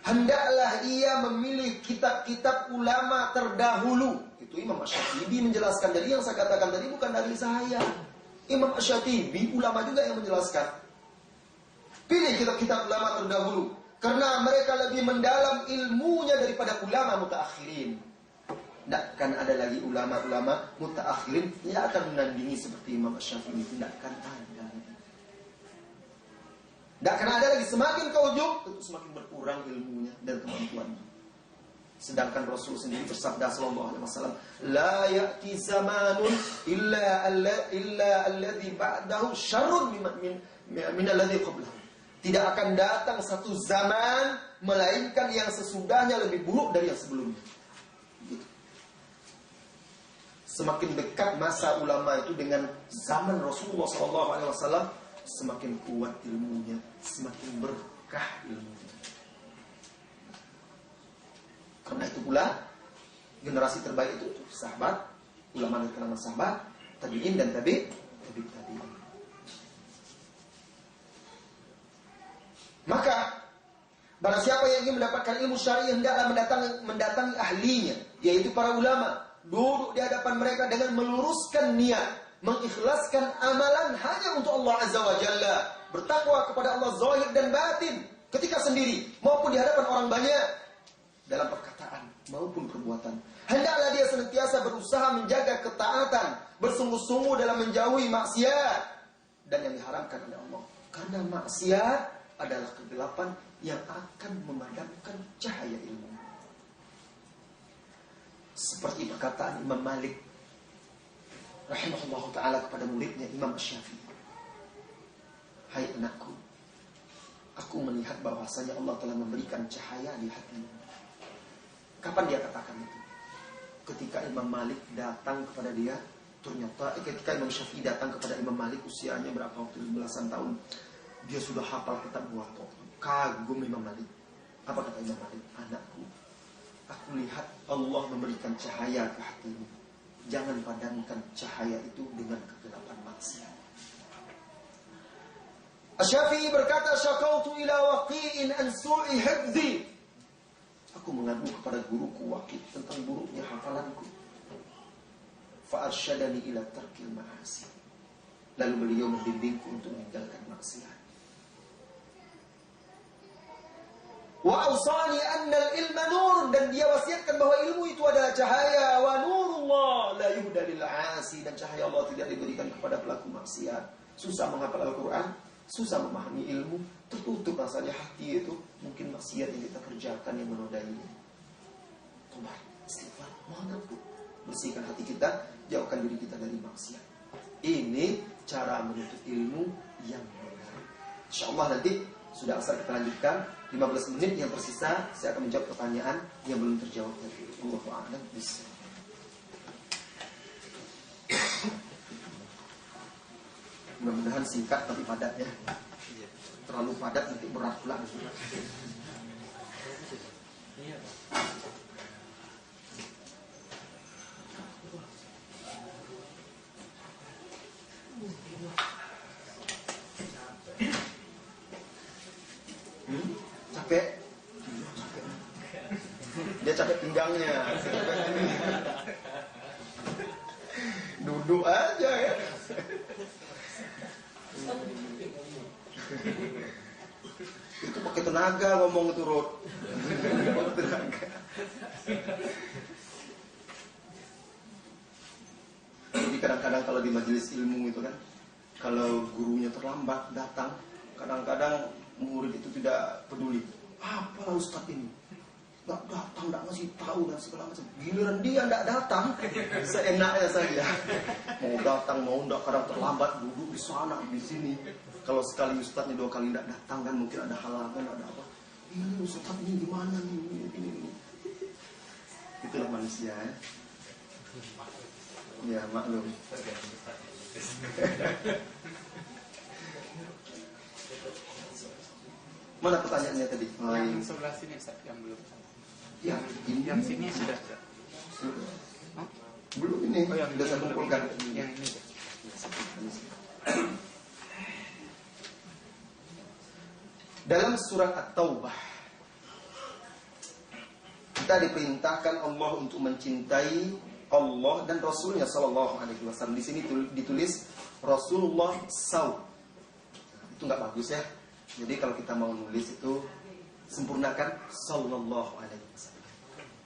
hendaklah ia memilih kitab-kitab ulama terdahulu. Itu Imam Asy-Syatibi menjelaskan. Jadi yang saya katakan tadi bukan dari saya. Imam Asy-Syatibi ulama juga yang menjelaskan. Pilih kitab-kitab ulama terdahulu, karena mereka lebih mendalam ilmunya daripada ulama mutaakhirin. Tidak akan ada lagi ulama-ulama mutaakhirin yang akan menandingi seperti Imam Asy-Syafi'i. Tidak akan ada. Tidak akan ada lagi. Semakin ke ujung, tentu semakin berkurang ilmunya dan kemampuannya. Sedangkan Rasul sendiri bersabda sallallahu alaihi wasallam, la ya'ti zamanun illa alladhi ba'dahu syarrun min alladhi qablahu. Tidak akan datang satu zaman melainkan yang sesudahnya lebih buruk dari yang sebelumnya. Gitu. Semakin dekat masa ulama itu dengan zaman Rasulullah sallallahu alaihi wasallam, semakin kuat ilmunya, semakin berkah ilmunya. Karena itu pula generasi terbaik itu sahabat, ulama dari kalangan sahabat, tabi'in dan tabi'in. Maka barang siapa yang ingin mendapatkan ilmu syar'i, hendaklah mendatangi ahlinya, yaitu para ulama. Duduk di hadapan mereka dengan meluruskan niat, mengikhlaskan amalan hanya untuk Allah Azza wa Jalla, bertakwa kepada Allah zahir dan batin, ketika sendiri maupun di hadapan orang banyak, dalam perkataan maupun perbuatan. Hendaklah dia senantiasa berusaha menjaga ketaatan, bersungguh-sungguh dalam menjauhi maksiat dan yang diharamkan oleh Allah. Karena maksiat adalah kegelapan yang akan memadamkan cahaya ilmu. Seperti perkataan Imam Malik rahimahullah ta'ala kepada muridnya Imam Asy-Syafi'i. Hai anakku, aku melihat bahwasanya Allah telah memberikan cahaya di hatimu. Kapan dia katakan itu? Ketika Imam Malik datang kepada dia. Ternyata ketika Imam Syafi'i datang kepada Imam Malik, usianya berapa waktu? Belasan tahun. Dia sudah hafal kitab Muwatta. Kagum Imam Malik. Apa kata Imam Malik? Anakku, aku lihat Allah memberikan cahaya ke hatimu. Jangan padamkan cahaya itu dengan kegelapan maksiat. Asy-Syafi'i berkata, syakautu ila waqi'in an su'i hifdzi. Aku mengadu kepada guruku Waqi' tentang buruknya hafalanku. Fa'arsyadani ila tarkil ma'asi. Lalu beliau membimbingku untuk meninggalkan maksiat. Wa awsani anna al-ilma nur, dan dia wasiatkan bahwa ilmu itu adalah cahaya. Wa nurullah la yuhda lil 'asi, dan cahaya Allah tidak diberikan kepada pelaku maksiat. Susah menghafal Al-Qur'an, susah memahami ilmu, tertutup rasanya hati itu. Mungkin maksiat yang kita kerjakan yang menodainya. Tobat, istighfar, mohon ampun. Bersihkan hati kita, jauhkan diri kita dari maksiat. Ini cara menuntut ilmu yang benar. InsyaAllah nanti sudah asal kita lanjutkan. 15 menit yang tersisa saya akan menjawab pertanyaan yang belum terjawab tadi. Allahu a'lam bishawab. Mudah-mudahan singkat tapi padat ya. Terlalu padat nanti berat pula. Capek. Dia capek pinggangnya. Duduk aja ya. Itu pakai tenaga ngomong itu, Rod. Tenaga. Jadi kadang-kadang kalau di majelis ilmu itu kan, kalau gurunya terlambat datang, kadang-kadang murid itu tidak peduli. Apalah Ustaz ini? Nggak datang, nggak ngasih tahu dan segala macam. Giliran dia nggak datang, seenaknya saja. Mau datang, mau nggak, kadang terlambat, duduk di sana, di sini. Kalau sekali Ustaznya 2 kali nggak datang kan mungkin ada halangan, ada apa. Ini Ustaz ini gimana nih? Ini. Itulah manusia ya. Ya maklum. Mana pertanyaannya tadi? Yang sebelah sini Ustaz, yang belum. Ya, yang sini sudah. Belum ini, sudah saya kumpulkan. Yang ini. Dalam surat At-Taubah kita diperintahkan Allah untuk mencintai Allah dan Rasulnya Sallallahu Alaihi Wasallam. Di sini ditulis Rasulullah SAW. Itu nggak bagus ya. Jadi kalau kita mau nulis itu sempurnakan Sallallahu Alaihi Wasallam.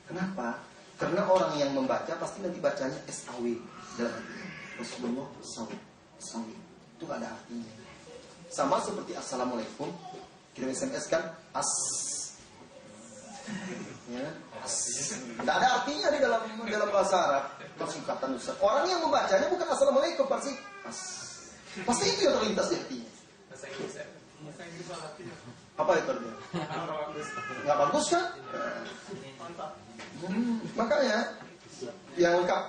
Kenapa? Karena orang yang membaca pasti nanti bacanya SAW dalam artinya Rasulullah SAW. Itu nggak ada artinya. Sama seperti Assalamualaikum. Kirim SMS kan ya, tidak ada artinya di dalam bahasa Arab. Maksud kata Ustaz. Orang yang membacanya bukan Assalamualaikum pasti pasti itu yang terlintas di hatinya. Bahasa Inggris artinya. Apa itu artinya? Nggak bagus kan? Makanya yang lengkap.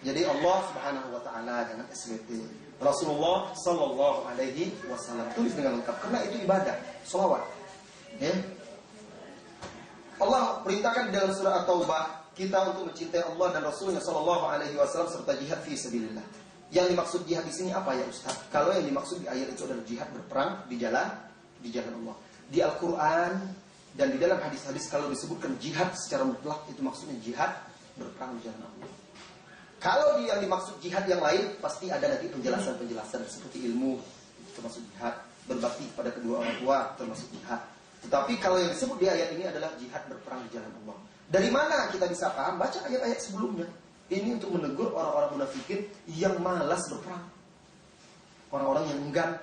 Jadi Allah Subhanahu Wa Taala jangan SWT. Rasulullah Sallallahu Alaihi Wasallam tulis dengan lengkap karena itu ibadah, sholawat. Ya. Allah perintahkan dalam surah At-Taubah kita untuk mencintai Allah dan Rasulnya Sallallahu Alaihi Wasallam serta jihad fi sabilillah. Yang dimaksud jihad di sini apa ya Ustaz? Kalau yang dimaksud di ayat itu adalah jihad berperang di jalan Allah. Di Al-Quran dan di dalam hadis-hadis kalau disebutkan jihad secara mutlak itu maksudnya jihad berperang di jalan Allah. Kalau yang dimaksud jihad yang lain pasti ada nanti penjelasan-penjelasan seperti ilmu termasuk jihad, berbakti kepada kedua orang tua termasuk jihad. Tetapi kalau yang disebut di ayat ini adalah jihad berperang di jalan Allah. Dari mana kita bisa paham? Baca ayat-ayat sebelumnya. Ini untuk menegur orang-orang munafikin yang malas berperang. Orang-orang yang enggan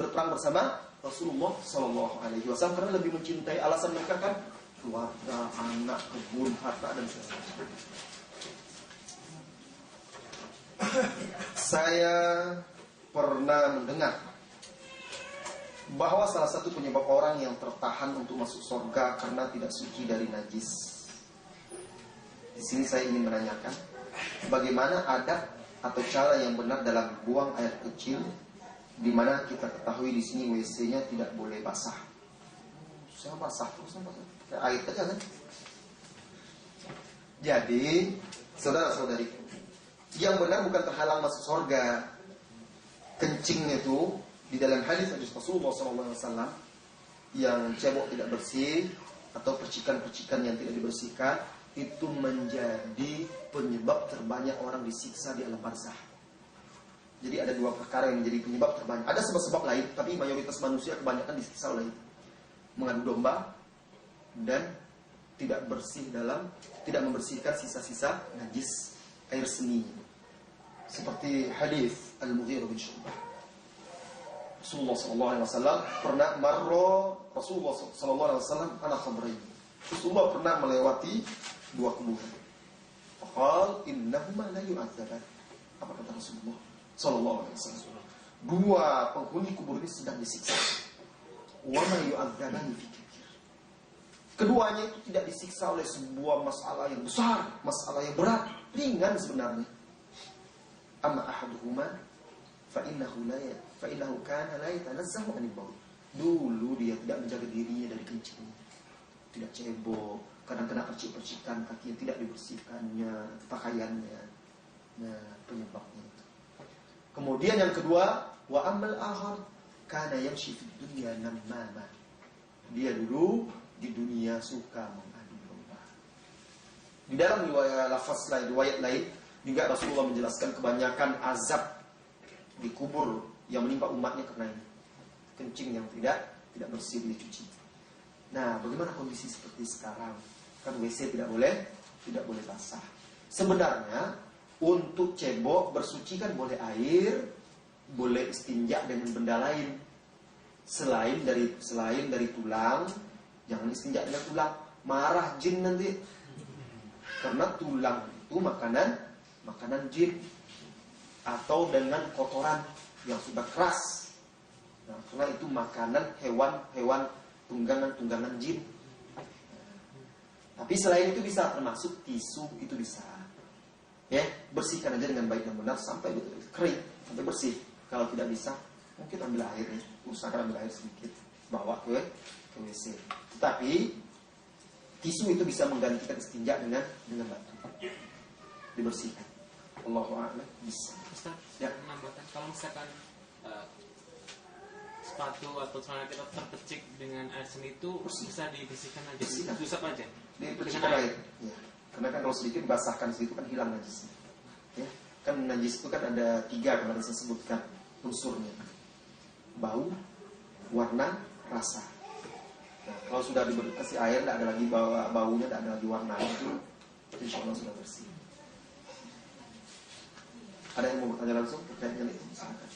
berperang bersama Rasulullah Sallallahu Alaihi Wasallam karena lebih mencintai alasan mereka kan keluarga, anak, kebun, harta dan sebagainya. Saya pernah mendengar bahwa salah satu penyebab orang yang tertahan untuk masuk surga karena tidak suci dari najis. Di sini saya ingin menanyakan, bagaimana adab atau cara yang benar dalam buang air kecil, di mana kita ketahui di sini WC-nya tidak boleh basah. Saya basah terus, pakai air aja kan. Jadi, saudara-saudariku, yang benar bukan terhalang masuk surga. Kencing itu di dalam hadis Rasulullah SAW yang cebok tidak bersih atau percikan-percikan yang tidak dibersihkan itu menjadi penyebab terbanyak orang disiksa di alam barzah. Jadi ada dua perkara yang menjadi penyebab terbanyak. Ada sebab-sebab lain, tapi mayoritas manusia kebanyakan disiksa oleh itu. Mengadu domba dan tidak bersih tidak membersihkan sisa-sisa najis air seni. Seperti hadis Al-Mughirah bin Syu'bah. Rasulullah SAW pernah Rasulullah SAW anak khamrain. Rasulullah pernah melewati dua kuburan. Faqal innahuma la yu'adzaban. Apa kata Rasulullah SAW? Dua penghuni kubur ini sedang disiksa. Wa ma yu'adzabani fi kabir. Keduanya itu tidak disiksa oleh sebuah masalah yang besar, masalah yang berat, ringan sebenarnya. Amma ahaduhuma fa innahu kana la yatanazzahu 'anil baul. Dulu dia tidak menjaga dirinya dari kencing. Tidak cebok, kadang kena percik-percikan kaki yang tidak dibersihkannya, pakaiannya. Nah, penyebabnya itu. Kemudian yang kedua, wa amal akhar kana yamshi fid dunya namama. Dia dulu di dunia suka mengadu domba. Di dalam riwayat lain juga Rasulullah menjelaskan kebanyakan azab di kubur yang menimpa umatnya karena ini. Kencing yang tidak bersih dicuci. Nah, bagaimana kondisi seperti sekarang? Kan WC tidak boleh basah. Sebenarnya untuk cebok bersuci kan boleh air, boleh istinja dengan benda lain. Selain dari tulang, jangan istinja dengan tulang. Marah jin nanti. Karena tulang itu makanan jin. Atau dengan kotoran yang sudah keras. Nah, karena itu makanan hewan tunggangan jin. Tapi selain itu bisa termasuk tisu, itu bisa. Ya, bersihkan aja dengan baik dan benar sampai betul kering, sampai bersih. Kalau tidak bisa, mungkin ambil air nih, usahakan ambil air sedikit, bawa ke WC. Tetapi tisu itu bisa menggantikan istinja dengan batu. dibersihkan. Allahu a'lam. Bisa. Ustaz, Ya. menambahkan kalau misalkan sepatu atau celana kita terpecik dengan air seni itu bisa dibersihkan aja, diusap aja. Dipercikan air. Ya. Karena kan kalau sedikit basahkan sedikit kan hilang najisnya. Ya. Kan najis itu kan ada 3 kemarin saya sebutkan unsurnya. Bau, warna, rasa. Nah, kalau sudah dikasih air, tidak ada lagi baunya, tidak ada lagi warna itu, insya Allah sudah bersih. Ada yang mau bertanya langsung terkait dengan itu? Silakan.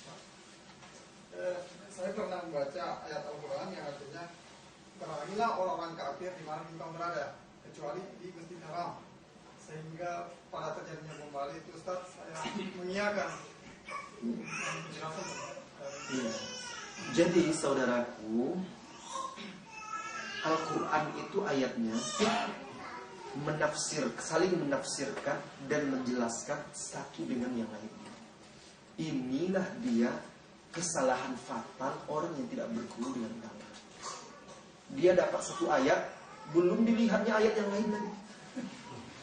Saya pernah membaca ayat Al-Quran yang artinya perangilah orang-orang kafir di mana engkau berada, kecuali di Masjid Haram. Sehingga pada terjadinya bom Bali itu Ustaz, saya mengiyakan penjelasan. Ya. Jadi saudaraku, Al-Quran itu ayatnya saling menafsirkan dan menjelaskan satu dengan yang lainnya. Inilah dia kesalahan fatal orang yang tidak berguru dengan ulama. Dia dapat satu ayat, belum dilihatnya ayat yang lain lagi.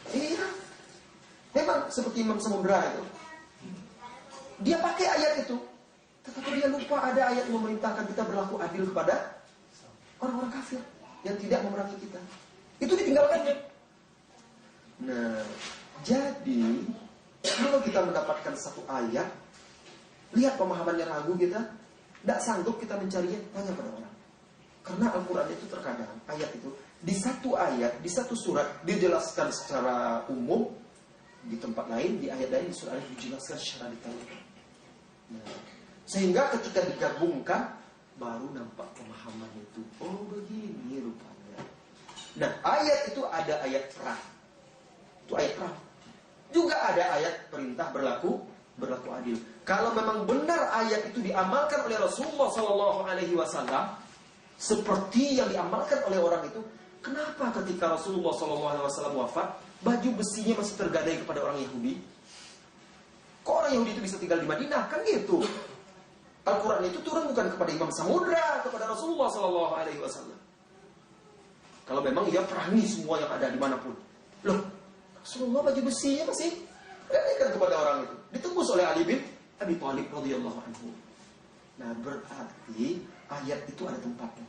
Iya, memang seperti Imam Samudra itu. Dia pakai ayat itu, tetapi dia lupa ada ayat yang memerintahkan kita berlaku adil kepada orang-orang kafir yang tidak memerangi kita. Itu ditinggalkannya. Nah, jadi kalau kita mendapatkan satu ayat, lihat pemahamannya ragu kita, tidak sanggup kita mencarinya, tanya pada orang. Karena Al-Quran itu terkadang ayat itu di satu ayat, di satu surat dijelaskan secara umum, di tempat lain, di ayat lain, di surat lain dijelaskan secara detail. Nah, sehingga ketika digabungkan baru nampak pemahaman itu. Oh begini rupanya. Nah, ayat itu ada ayat perang. Itu ayat perang. Juga ada ayat perintah berlaku adil. Kalau memang benar ayat itu diamalkan oleh Rasulullah SAW seperti yang diamalkan oleh orang itu, kenapa ketika Rasulullah SAW wafat, baju besinya masih tergadai kepada orang Yahudi? Kok orang Yahudi itu bisa tinggal di Madinah? Kan gitu. Al-Quran itu turun bukan kepada Imam Samudra, kepada Rasulullah SAW. Kalau memang ia perangi semua yang ada dimanapun. Loh, Rasulullah baju besinya masih gadaikan kepada orang itu, ditembus oleh Ali bin Abi Thalib radhiyallahu anhu. Nah, berarti ayat itu ada tempatnya.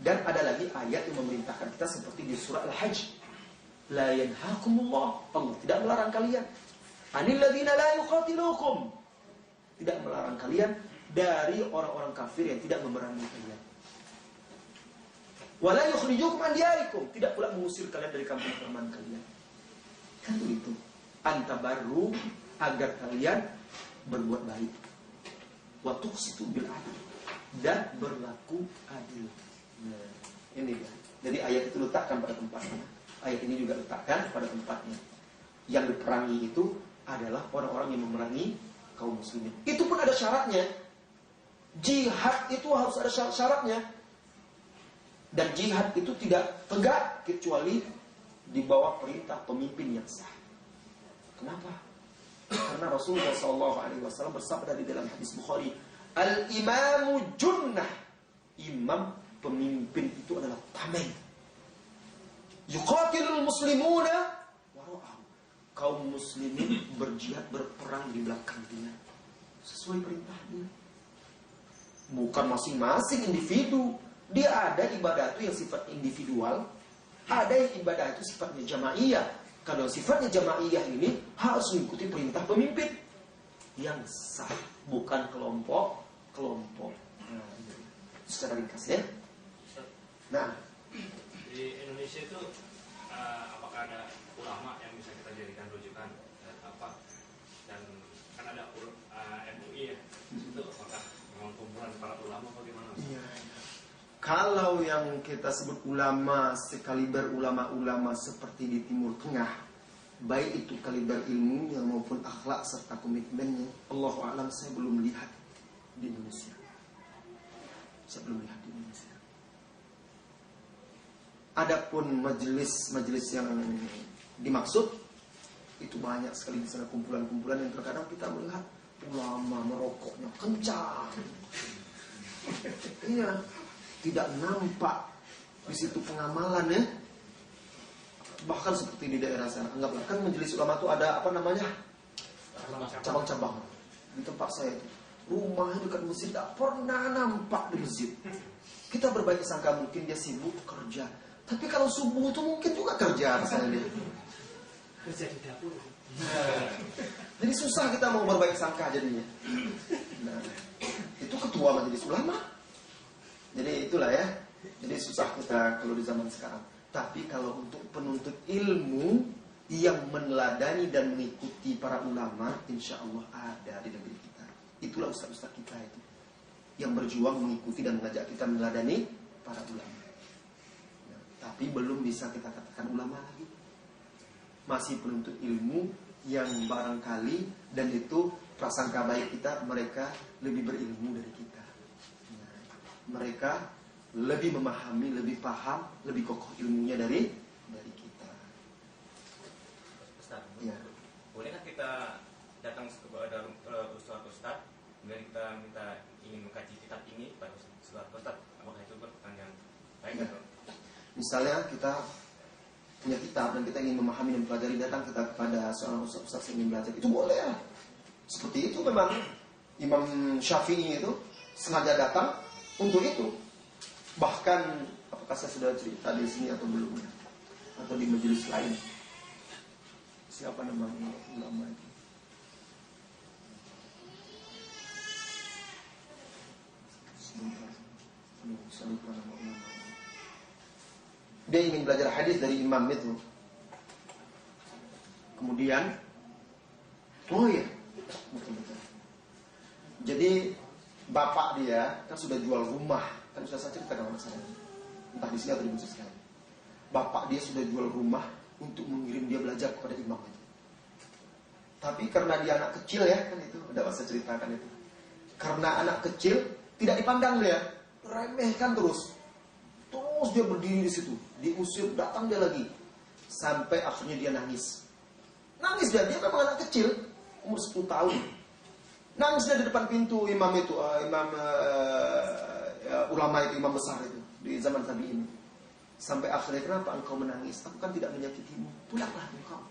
Dan ada lagi ayat yang memerintahkan kita seperti di surah Al-Hajj. La yanhakumullah, Allah tidak melarang kalian. Anil ladzina la yuqatilukum, tidak melarang kalian dari orang-orang kafir yang tidak memerangi kalian. Wala yukhrijukum an diyarikum, tidak pula mengusir kalian dari kampung halaman kalian. Kan itu antabarru, agar kalian berbuat baik. Wa tuqsitu bil adl, dan berlaku adil. Nah, ini dia. Jadi ayat itu letakkan pada tempatnya. Ayat ini juga letakkan pada tempatnya. Yang diperangi itu adalah orang-orang yang memerangi kaum muslimin. Itu pun ada syaratnya. Jihad itu harus ada syaratnya. Dan jihad itu tidak tegak kecuali di bawah perintah pemimpin yang sah. Kenapa? Karena Rasulullah SAW bersabda di dalam hadis Bukhari, Al-imamu junnah, imam pemimpin itu adalah tameng. Yuqatilul muslimuna wara'ahu, kaum muslimin berjihad, berperang di belakang dia sesuai perintahnya. Bukan masing-masing individu. Dia ada ibadah itu yang sifat individual, ada yang ibadah itu sifatnya jamaiyah. Kalau sifatnya jamaiyah ini harus mengikuti perintah pemimpin yang sah, bukan kelompok. Nah, secara ringkas ya. Nah, di Indonesia itu apakah ada ulama yang bisa kita jadikan rujukan dan apa? Dan kan ada MUI ya, itu apakah memang kumpulan para ulama bagaimana? iya. Kalau yang kita sebut ulama sekaliber ulama-ulama seperti di Timur Tengah, baik itu kaliber ilmunya maupun akhlak serta komitmennya, Allahu a'lam, saya belum lihat di Indonesia. Adapun majelis yang dimaksud itu banyak sekali di sana, kumpulan-kumpulan yang terkadang kita melihat ulama merokoknya kencang. Iya, tidak nampak di situ pengamalan ya. Bahkan seperti di daerah sana, anggaplah kan majelis ulama itu ada apa namanya, cabang-cabang. Di tempat saya itu, rumahnya dekat masjid, tak pernah nampak di masjid. Kita berbaik sangka mungkin dia sibuk kerja, tapi kalau subuh itu mungkin juga kerja rasanya dia. Kerja di dapur. Jadi susah kita mau berbaik sangka jadinya. Nah, itu ketua majelis ulama. Jadi itulah ya. Jadi susah kita kalau di zaman sekarang. Tapi kalau untuk penuntut ilmu yang meneladani dan mengikuti para ulama, insya Allah ada di negeri kita. Itulah ustaz-ustaz kita itu, yang berjuang mengikuti dan mengajak kita meneladani para ulama. Nah, tapi belum bisa kita katakan ulama lagi. Masih penuntut ilmu yang barangkali, dan itu prasangka baik kita, mereka lebih berilmu dari kita. Nah, mereka lebih memahami, lebih paham, lebih kokoh ilmunya dari kita. Ustaz, Ya. boleh kan kita datang kepada Ustaz, kemudian kita minta ingin mengkaji kitab ini pada Ustaz, apakah itu pertanyaan yang baik atau? Misalnya kita punya kitab dan kita ingin memahami dan mempelajari, datang kita kepada seorang ustaz yang ingin belajar, itu boleh ya. Seperti itu memang Imam Syafi'i itu sengaja datang untuk itu. Bahkan apakah saya sudah cerita di sini atau belum ya? Atau di majelis lain? Siapa nama ulama itu? Saya lupa nama ulama. Dia ingin belajar hadis dari imam itu. Kemudian, oh iya, betul-betul. Jadi bapak dia kan sudah jual rumah, kan sudah saya ceritakan sama saya. Entah di sini atau di masjid sekali. Bapak dia sudah jual rumah untuk mengirim dia belajar kepada imam itu. Tapi karena dia anak kecil ya, kan itu udah saya ceritakan itu. Karena anak kecil tidak dipandang dia, remehkan terus. Terus dia berdiri di situ, diusir, datang dia lagi, sampai akhirnya dia nangis. Nangis dia memang anak kecil, umur 10 tahun. Nangis dia di depan pintu imam itu, ulama itu, imam besar itu di zaman tabi'in. Sampai akhirnya, kenapa engkau menangis? Aku kan tidak menyakitimu, pulanglah engkau.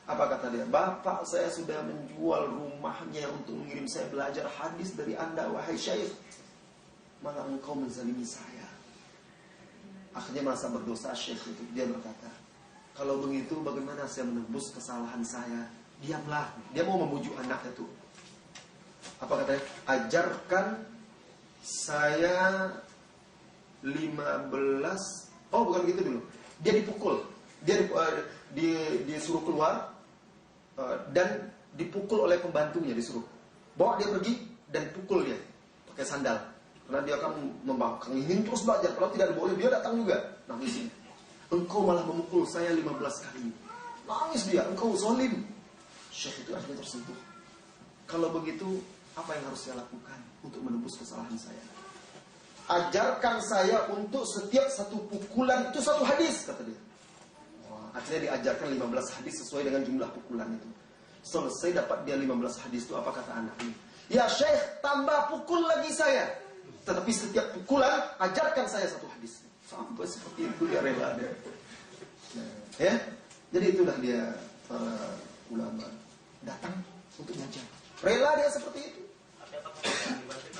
Apa kata dia? Bapak saya sudah menjual rumahnya untuk mengirim saya belajar hadis dari anda, wahai syekh. Malah engkau menzalimi saya. Akhirnya merasa berdosa syekh itu. Dia berkata, kalau begitu bagaimana saya menebus kesalahan saya? Diamlah. Dia mau memujuk anak itu. Apa katanya? Ajarkan saya 15. Oh bukan gitu dulu. Dia dipukul. Dia disuruh keluar dan dipukul oleh pembantunya, disuruh bawa dia pergi dan pukul dia pakai sandal. Karena dia akan membangkang, ingin terus belajar. Kalau tidak boleh, dia datang juga. Nangis. Engkau malah memukul saya 15 kali. Nangis dia, engkau zalim. Syekh itu akhirnya tersentuh. Kalau begitu, apa yang harus saya lakukan untuk menebus kesalahan saya? Ajarkan saya untuk setiap satu pukulan itu satu hadis, kata dia. Wah, akhirnya diajarkan 15 hadis sesuai dengan jumlah pukulan itu. Selesai dapat dia 15 hadis itu, apa kata anak ini? Ya Syekh, tambah pukul lagi saya. Tetapi setiap pukulan, ajarkan saya satu hadis. Sampai seperti itu dia rela dia. Nah, ya, jadi itulah dia para ulama datang untuk belajar. Rela dia seperti itu.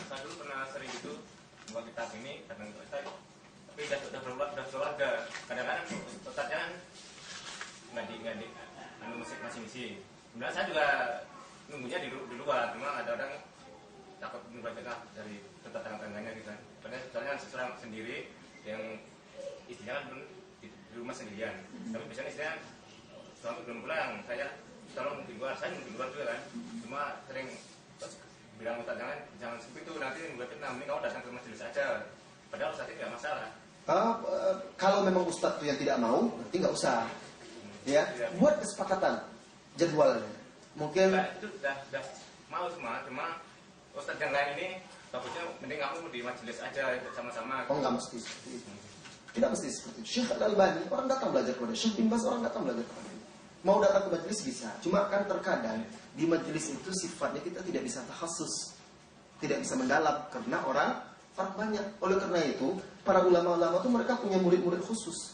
Saya dulu pernah sering gitu buat kitab ini datang ke Ustaz, tapi udah keluarga. Kadang-kadang Ustaznya kan nggak di masih misi. Sebenarnya saya juga nunggunya di luar, cuma ada orang takut membaca dari tetangga-tetangganya gitu kan. Soalnya seorang sendiri yang istrinya kan di rumah sendirian. Tapi biasanya istrinya suami belum pulang, saya tolong di luar, saya di luar juga kan. Cuma sering bilang Ustaz jangan seperti itu, nanti membuat fitnah, mending kau datang ke majelis aja. Padahal Ustaz itu tidak masalah. Kalau memang Ustaz itu yang tidak mau, berarti nggak usah. Ya, buat kesepakatan jadwalnya. Mungkin itu sudah mau semua, cuma Ustaz yang lain ini takutnya mending kamu di majelis aja sama-sama. oh nggak mesti seperti itu. Tidak mesti seperti itu. Syekh Al-Albani orang datang belajar kepada Syekh bin Baz, orang datang belajar kepada dia. Mau datang ke majelis bisa. Cuma kan terkadang di majelis itu sifatnya kita tidak bisa takhasus, tidak bisa mendalam karena orang banyak. Oleh karena itu para ulama-ulama itu mereka punya murid-murid khusus,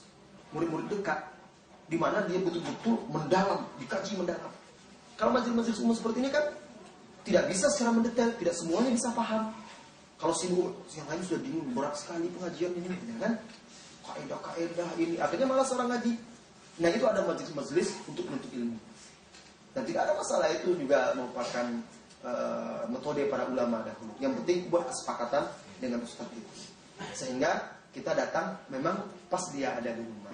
murid-murid dekat. di mana dia betul-betul mendalam, dikaji mendalam. Kalau majelis-majelis umum seperti ini kan tidak bisa secara mendetail, tidak semuanya bisa paham. Kalau yang lain sudah bingung, berat sekali pengajian ini, ya kan? Kaidah-kaidah ini, akhirnya malas orang ngaji. Nah itu ada majelis-majelis untuk menuntut ilmu. Dan tidak ada masalah, itu juga merupakan metode para ulama dahulu. Yang penting buat kesepakatan dengan ustaz itu. Sehingga kita datang memang pas dia ada di rumah.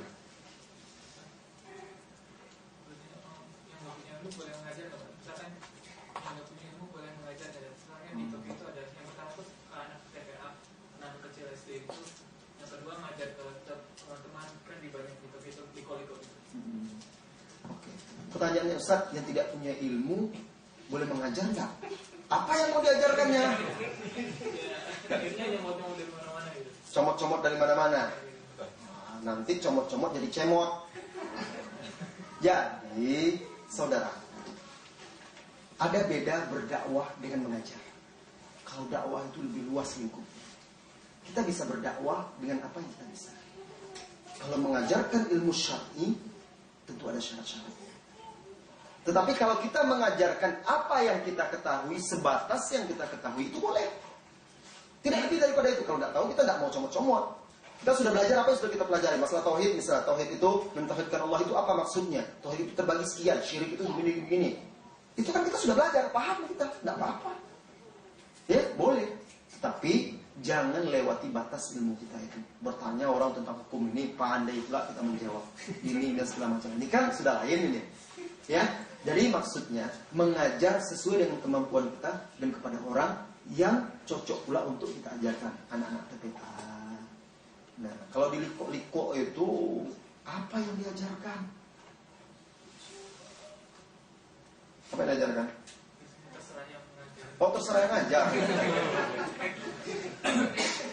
Yang nggak punya ilmu boleh mengajar, misalkan yang nggak punya ilmu boleh mengajar. Dan misalnya di topik itu ada yang pertama tuh anak TPA, anak kecil SD itu, yang kedua ngajar ke teman-teman kan di banyak di topik itu di koliko itu. Oke. Pertanyaannya Ustaz, yang tidak punya ilmu boleh mengajar nggak? Apa yang mau diajarkannya? Ya, akhirnya yang mau dari mana-mana gitu. Comot-comot dari mana-mana. Nanti comot-comot jadi cemot. Jadi, saudara, ada beda berdakwah dengan mengajar. Kalau dakwah itu lebih luas lingkup. Kita bisa berdakwah dengan apa yang kita bisa. Kalau mengajarkan ilmu syar'i, tentu ada syarat-syaratnya. Tetapi kalau kita mengajarkan apa yang kita ketahui, sebatas yang kita ketahui, itu boleh. Tidak lebih daripada itu. Kalau tidak tahu, kita tidak mau comot-comot. Kita sudah belajar apa yang sudah kita pelajari. Masalah tauhid, misalnya tauhid itu mentauhidkan Allah itu apa maksudnya? Tauhid itu terbagi sekian, syirik itu begini-begini. Itu kan kita sudah belajar, paham kita, tidak apa-apa. Ya, boleh. Tapi jangan lewati batas ilmu kita itu. Bertanya orang tentang hukum ini, pandai pula kita menjawab. Ini dan segala macam. Ini kan sudah lain ini. Ya, jadi maksudnya mengajar sesuai dengan kemampuan kita dan kepada orang yang cocok pula untuk kita ajarkan anak-anak TPA. Nah, kalau di liko-liko itu apa yang diajarkan? Apa yang diajarkan? Terserah yang mengajar. Oh, terserah yang ngajar.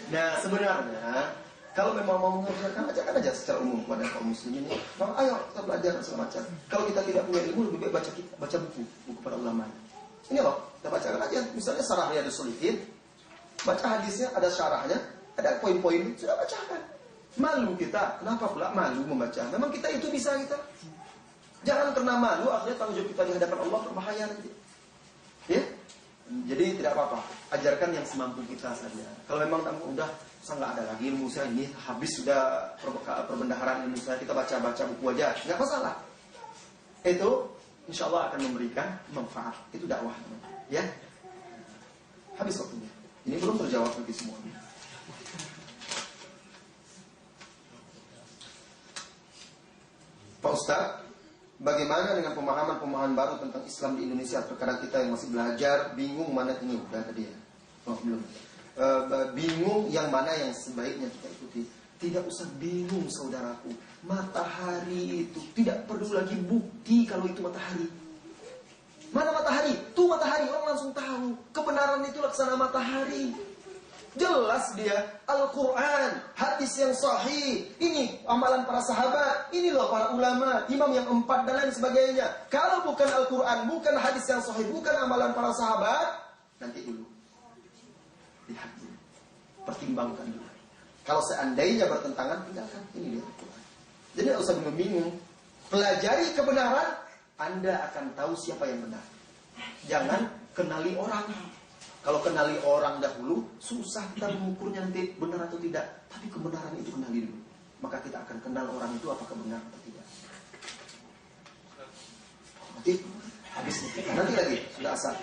Nah, sebenarnya kalau memang mau mengajarkan, ajarkan aja secara umum kepada kaum muslimin. Nah, ayo kita belajar segala macam. Kalau kita tidak punya ilmu, lebih baik baca buku para ulama. Ini loh, kita bacakan aja. Misalnya Syarah Riyadhus Shalihin, baca hadisnya, ada syarahnya, ada poin-poin, sudah bacakan. Malu kita, kenapa pula malu membaca? Memang kita itu bisa kita. Jangan karena malu, akhirnya tanggung jawab kita di hadapan Allah berbahaya nanti. Ya? Jadi tidak apa-apa, ajarkan yang semampu kita saja. Kalau memang udah saya nggak ada lagi ilmu saya ini, habis sudah perbendaharaan ilmu saya, kita baca-baca buku aja, nggak masalah. Itu insya Allah akan memberikan manfaat. Itu dakwah, ya. Habis waktunya. Ini belum terjawab lagi semuanya. Pak Ustaz, bagaimana dengan pemahaman-pemahaman baru tentang Islam di Indonesia? Terkadang kita yang masih belajar bingung mana ini udah tadi ya. Oh, belum. Bingung yang mana yang sebaiknya kita ikuti. Tidak usah bingung saudaraku. Matahari itu tidak perlu lagi bukti kalau itu matahari. Mana matahari? Tuh matahari, orang langsung tahu. Kebenaran itu laksana matahari. Jelas dia, Al-Quran, hadis yang sahih. Ini amalan para sahabat. Ini loh para ulama, imam yang 4 dan lain sebagainya. Kalau bukan Al-Quran, bukan hadis yang sahih, bukan amalan para sahabat, nanti dulu. Lihat dulu. Pertimbangkan dulu. Kalau seandainya bertentangan, tinggalkan. Ini dia Al-Quran. Jadi tidak usah bingung. Pelajari kebenaran, Anda akan tahu siapa yang benar. Jangan kenali orang. Kalau kenali orang dahulu, susah kita mengukurnya nanti benar atau tidak. Tapi kebenaran itu kenali dulu. Maka kita akan kenal orang itu apakah benar atau tidak. Nanti habis nanti lagi sudah asal.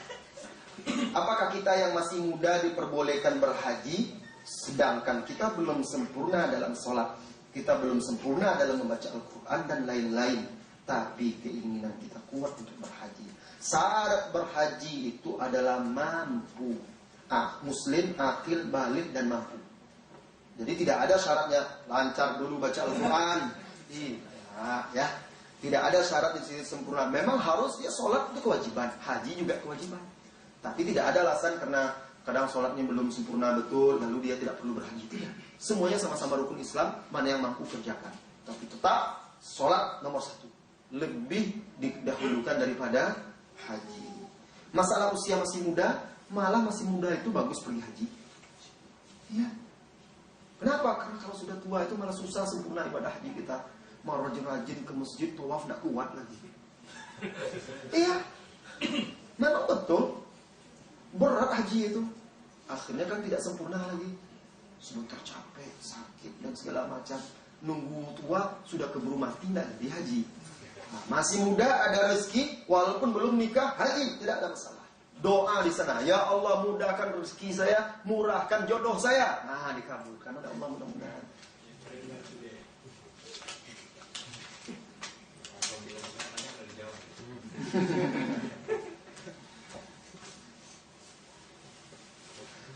Apakah kita yang masih muda diperbolehkan berhaji, sedangkan kita belum sempurna dalam sholat, kita belum sempurna dalam membaca Al-Quran dan lain-lain, tapi keinginan kita kuat untuk berhaji. Syarat berhaji itu adalah mampu. Muslim, akil, balik, dan mampu. Jadi tidak ada syaratnya lancar dulu baca Al-Quran. Ya. Tidak ada syarat di sini sempurna. Memang harus dia sholat itu kewajiban, haji juga kewajiban. Tapi tidak ada alasan karena kadang sholatnya belum sempurna betul, lalu dia tidak perlu berhaji. Tidak. Semuanya sama-sama rukun Islam, mana yang mampu kerjakan. Tapi tetap sholat nomor 1. Lebih didahulukan daripada haji. Masalah usia masih muda, malah masih muda itu bagus pergi haji. Ya. Kenapa? Karena kalau sudah tua itu malah susah sempurna ibadah haji kita. mau rajin-rajin ke masjid, tawaf tidak kuat lagi. Iya, memang betul. Berat haji itu. Akhirnya kan tidak sempurna lagi. Sudah tercapek, sakit dan segala macam. Nunggu tua, sudah keburu mati, tidak jadi haji. Nah, masih muda, ada rezeki, walaupun belum nikah, haji, tidak ada masalah. Doa di sana, ya Allah mudahkan rezeki saya, murahkan jodoh saya. Nah, dikabulkan oleh Allah mudah-mudahan.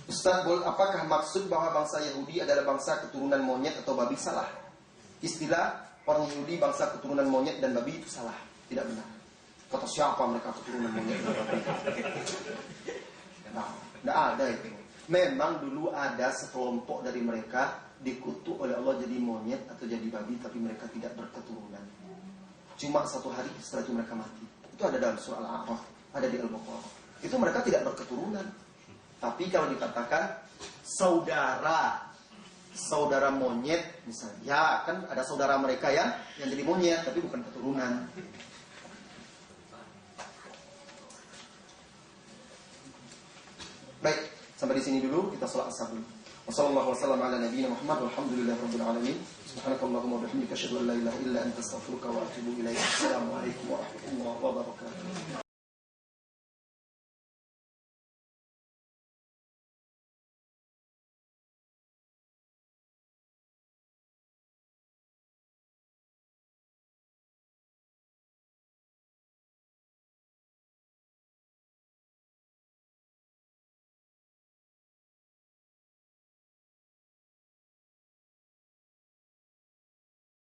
Ustaz, apakah maksud bahwa bangsa Yahudi adalah bangsa keturunan monyet atau babi? Salah. Istilah orang Yahudi bangsa keturunan monyet dan babi itu salah, tidak benar. Kata siapa mereka keturunan monyet dan babi? Nah, tidak ada itu. Memang dulu ada sekelompok dari mereka dikutuk oleh Allah jadi monyet atau jadi babi, tapi mereka tidak berketurunan. Cuma satu hari setelah itu mereka mati. Itu ada dalam surah Al-A'raf, ada di Al-Baqarah. Itu mereka tidak berketurunan. Tapi kalau dikatakan saudara monyet misalnya, ya kan ada saudara mereka yang jadi monyet tapi bukan keturunan. Baik, sampai di sini dulu kita sholat asar dulu. Wassallallahu wasallam ala nabiyina Muhammad walhamdulillahirabbil alamin. Subhanakallahumma wa bihamdika asyhadu an la ilaha illa anta astaghfiruka wa atubu ilaik. Assalamualaikum warahmatullahi wabarakatuh.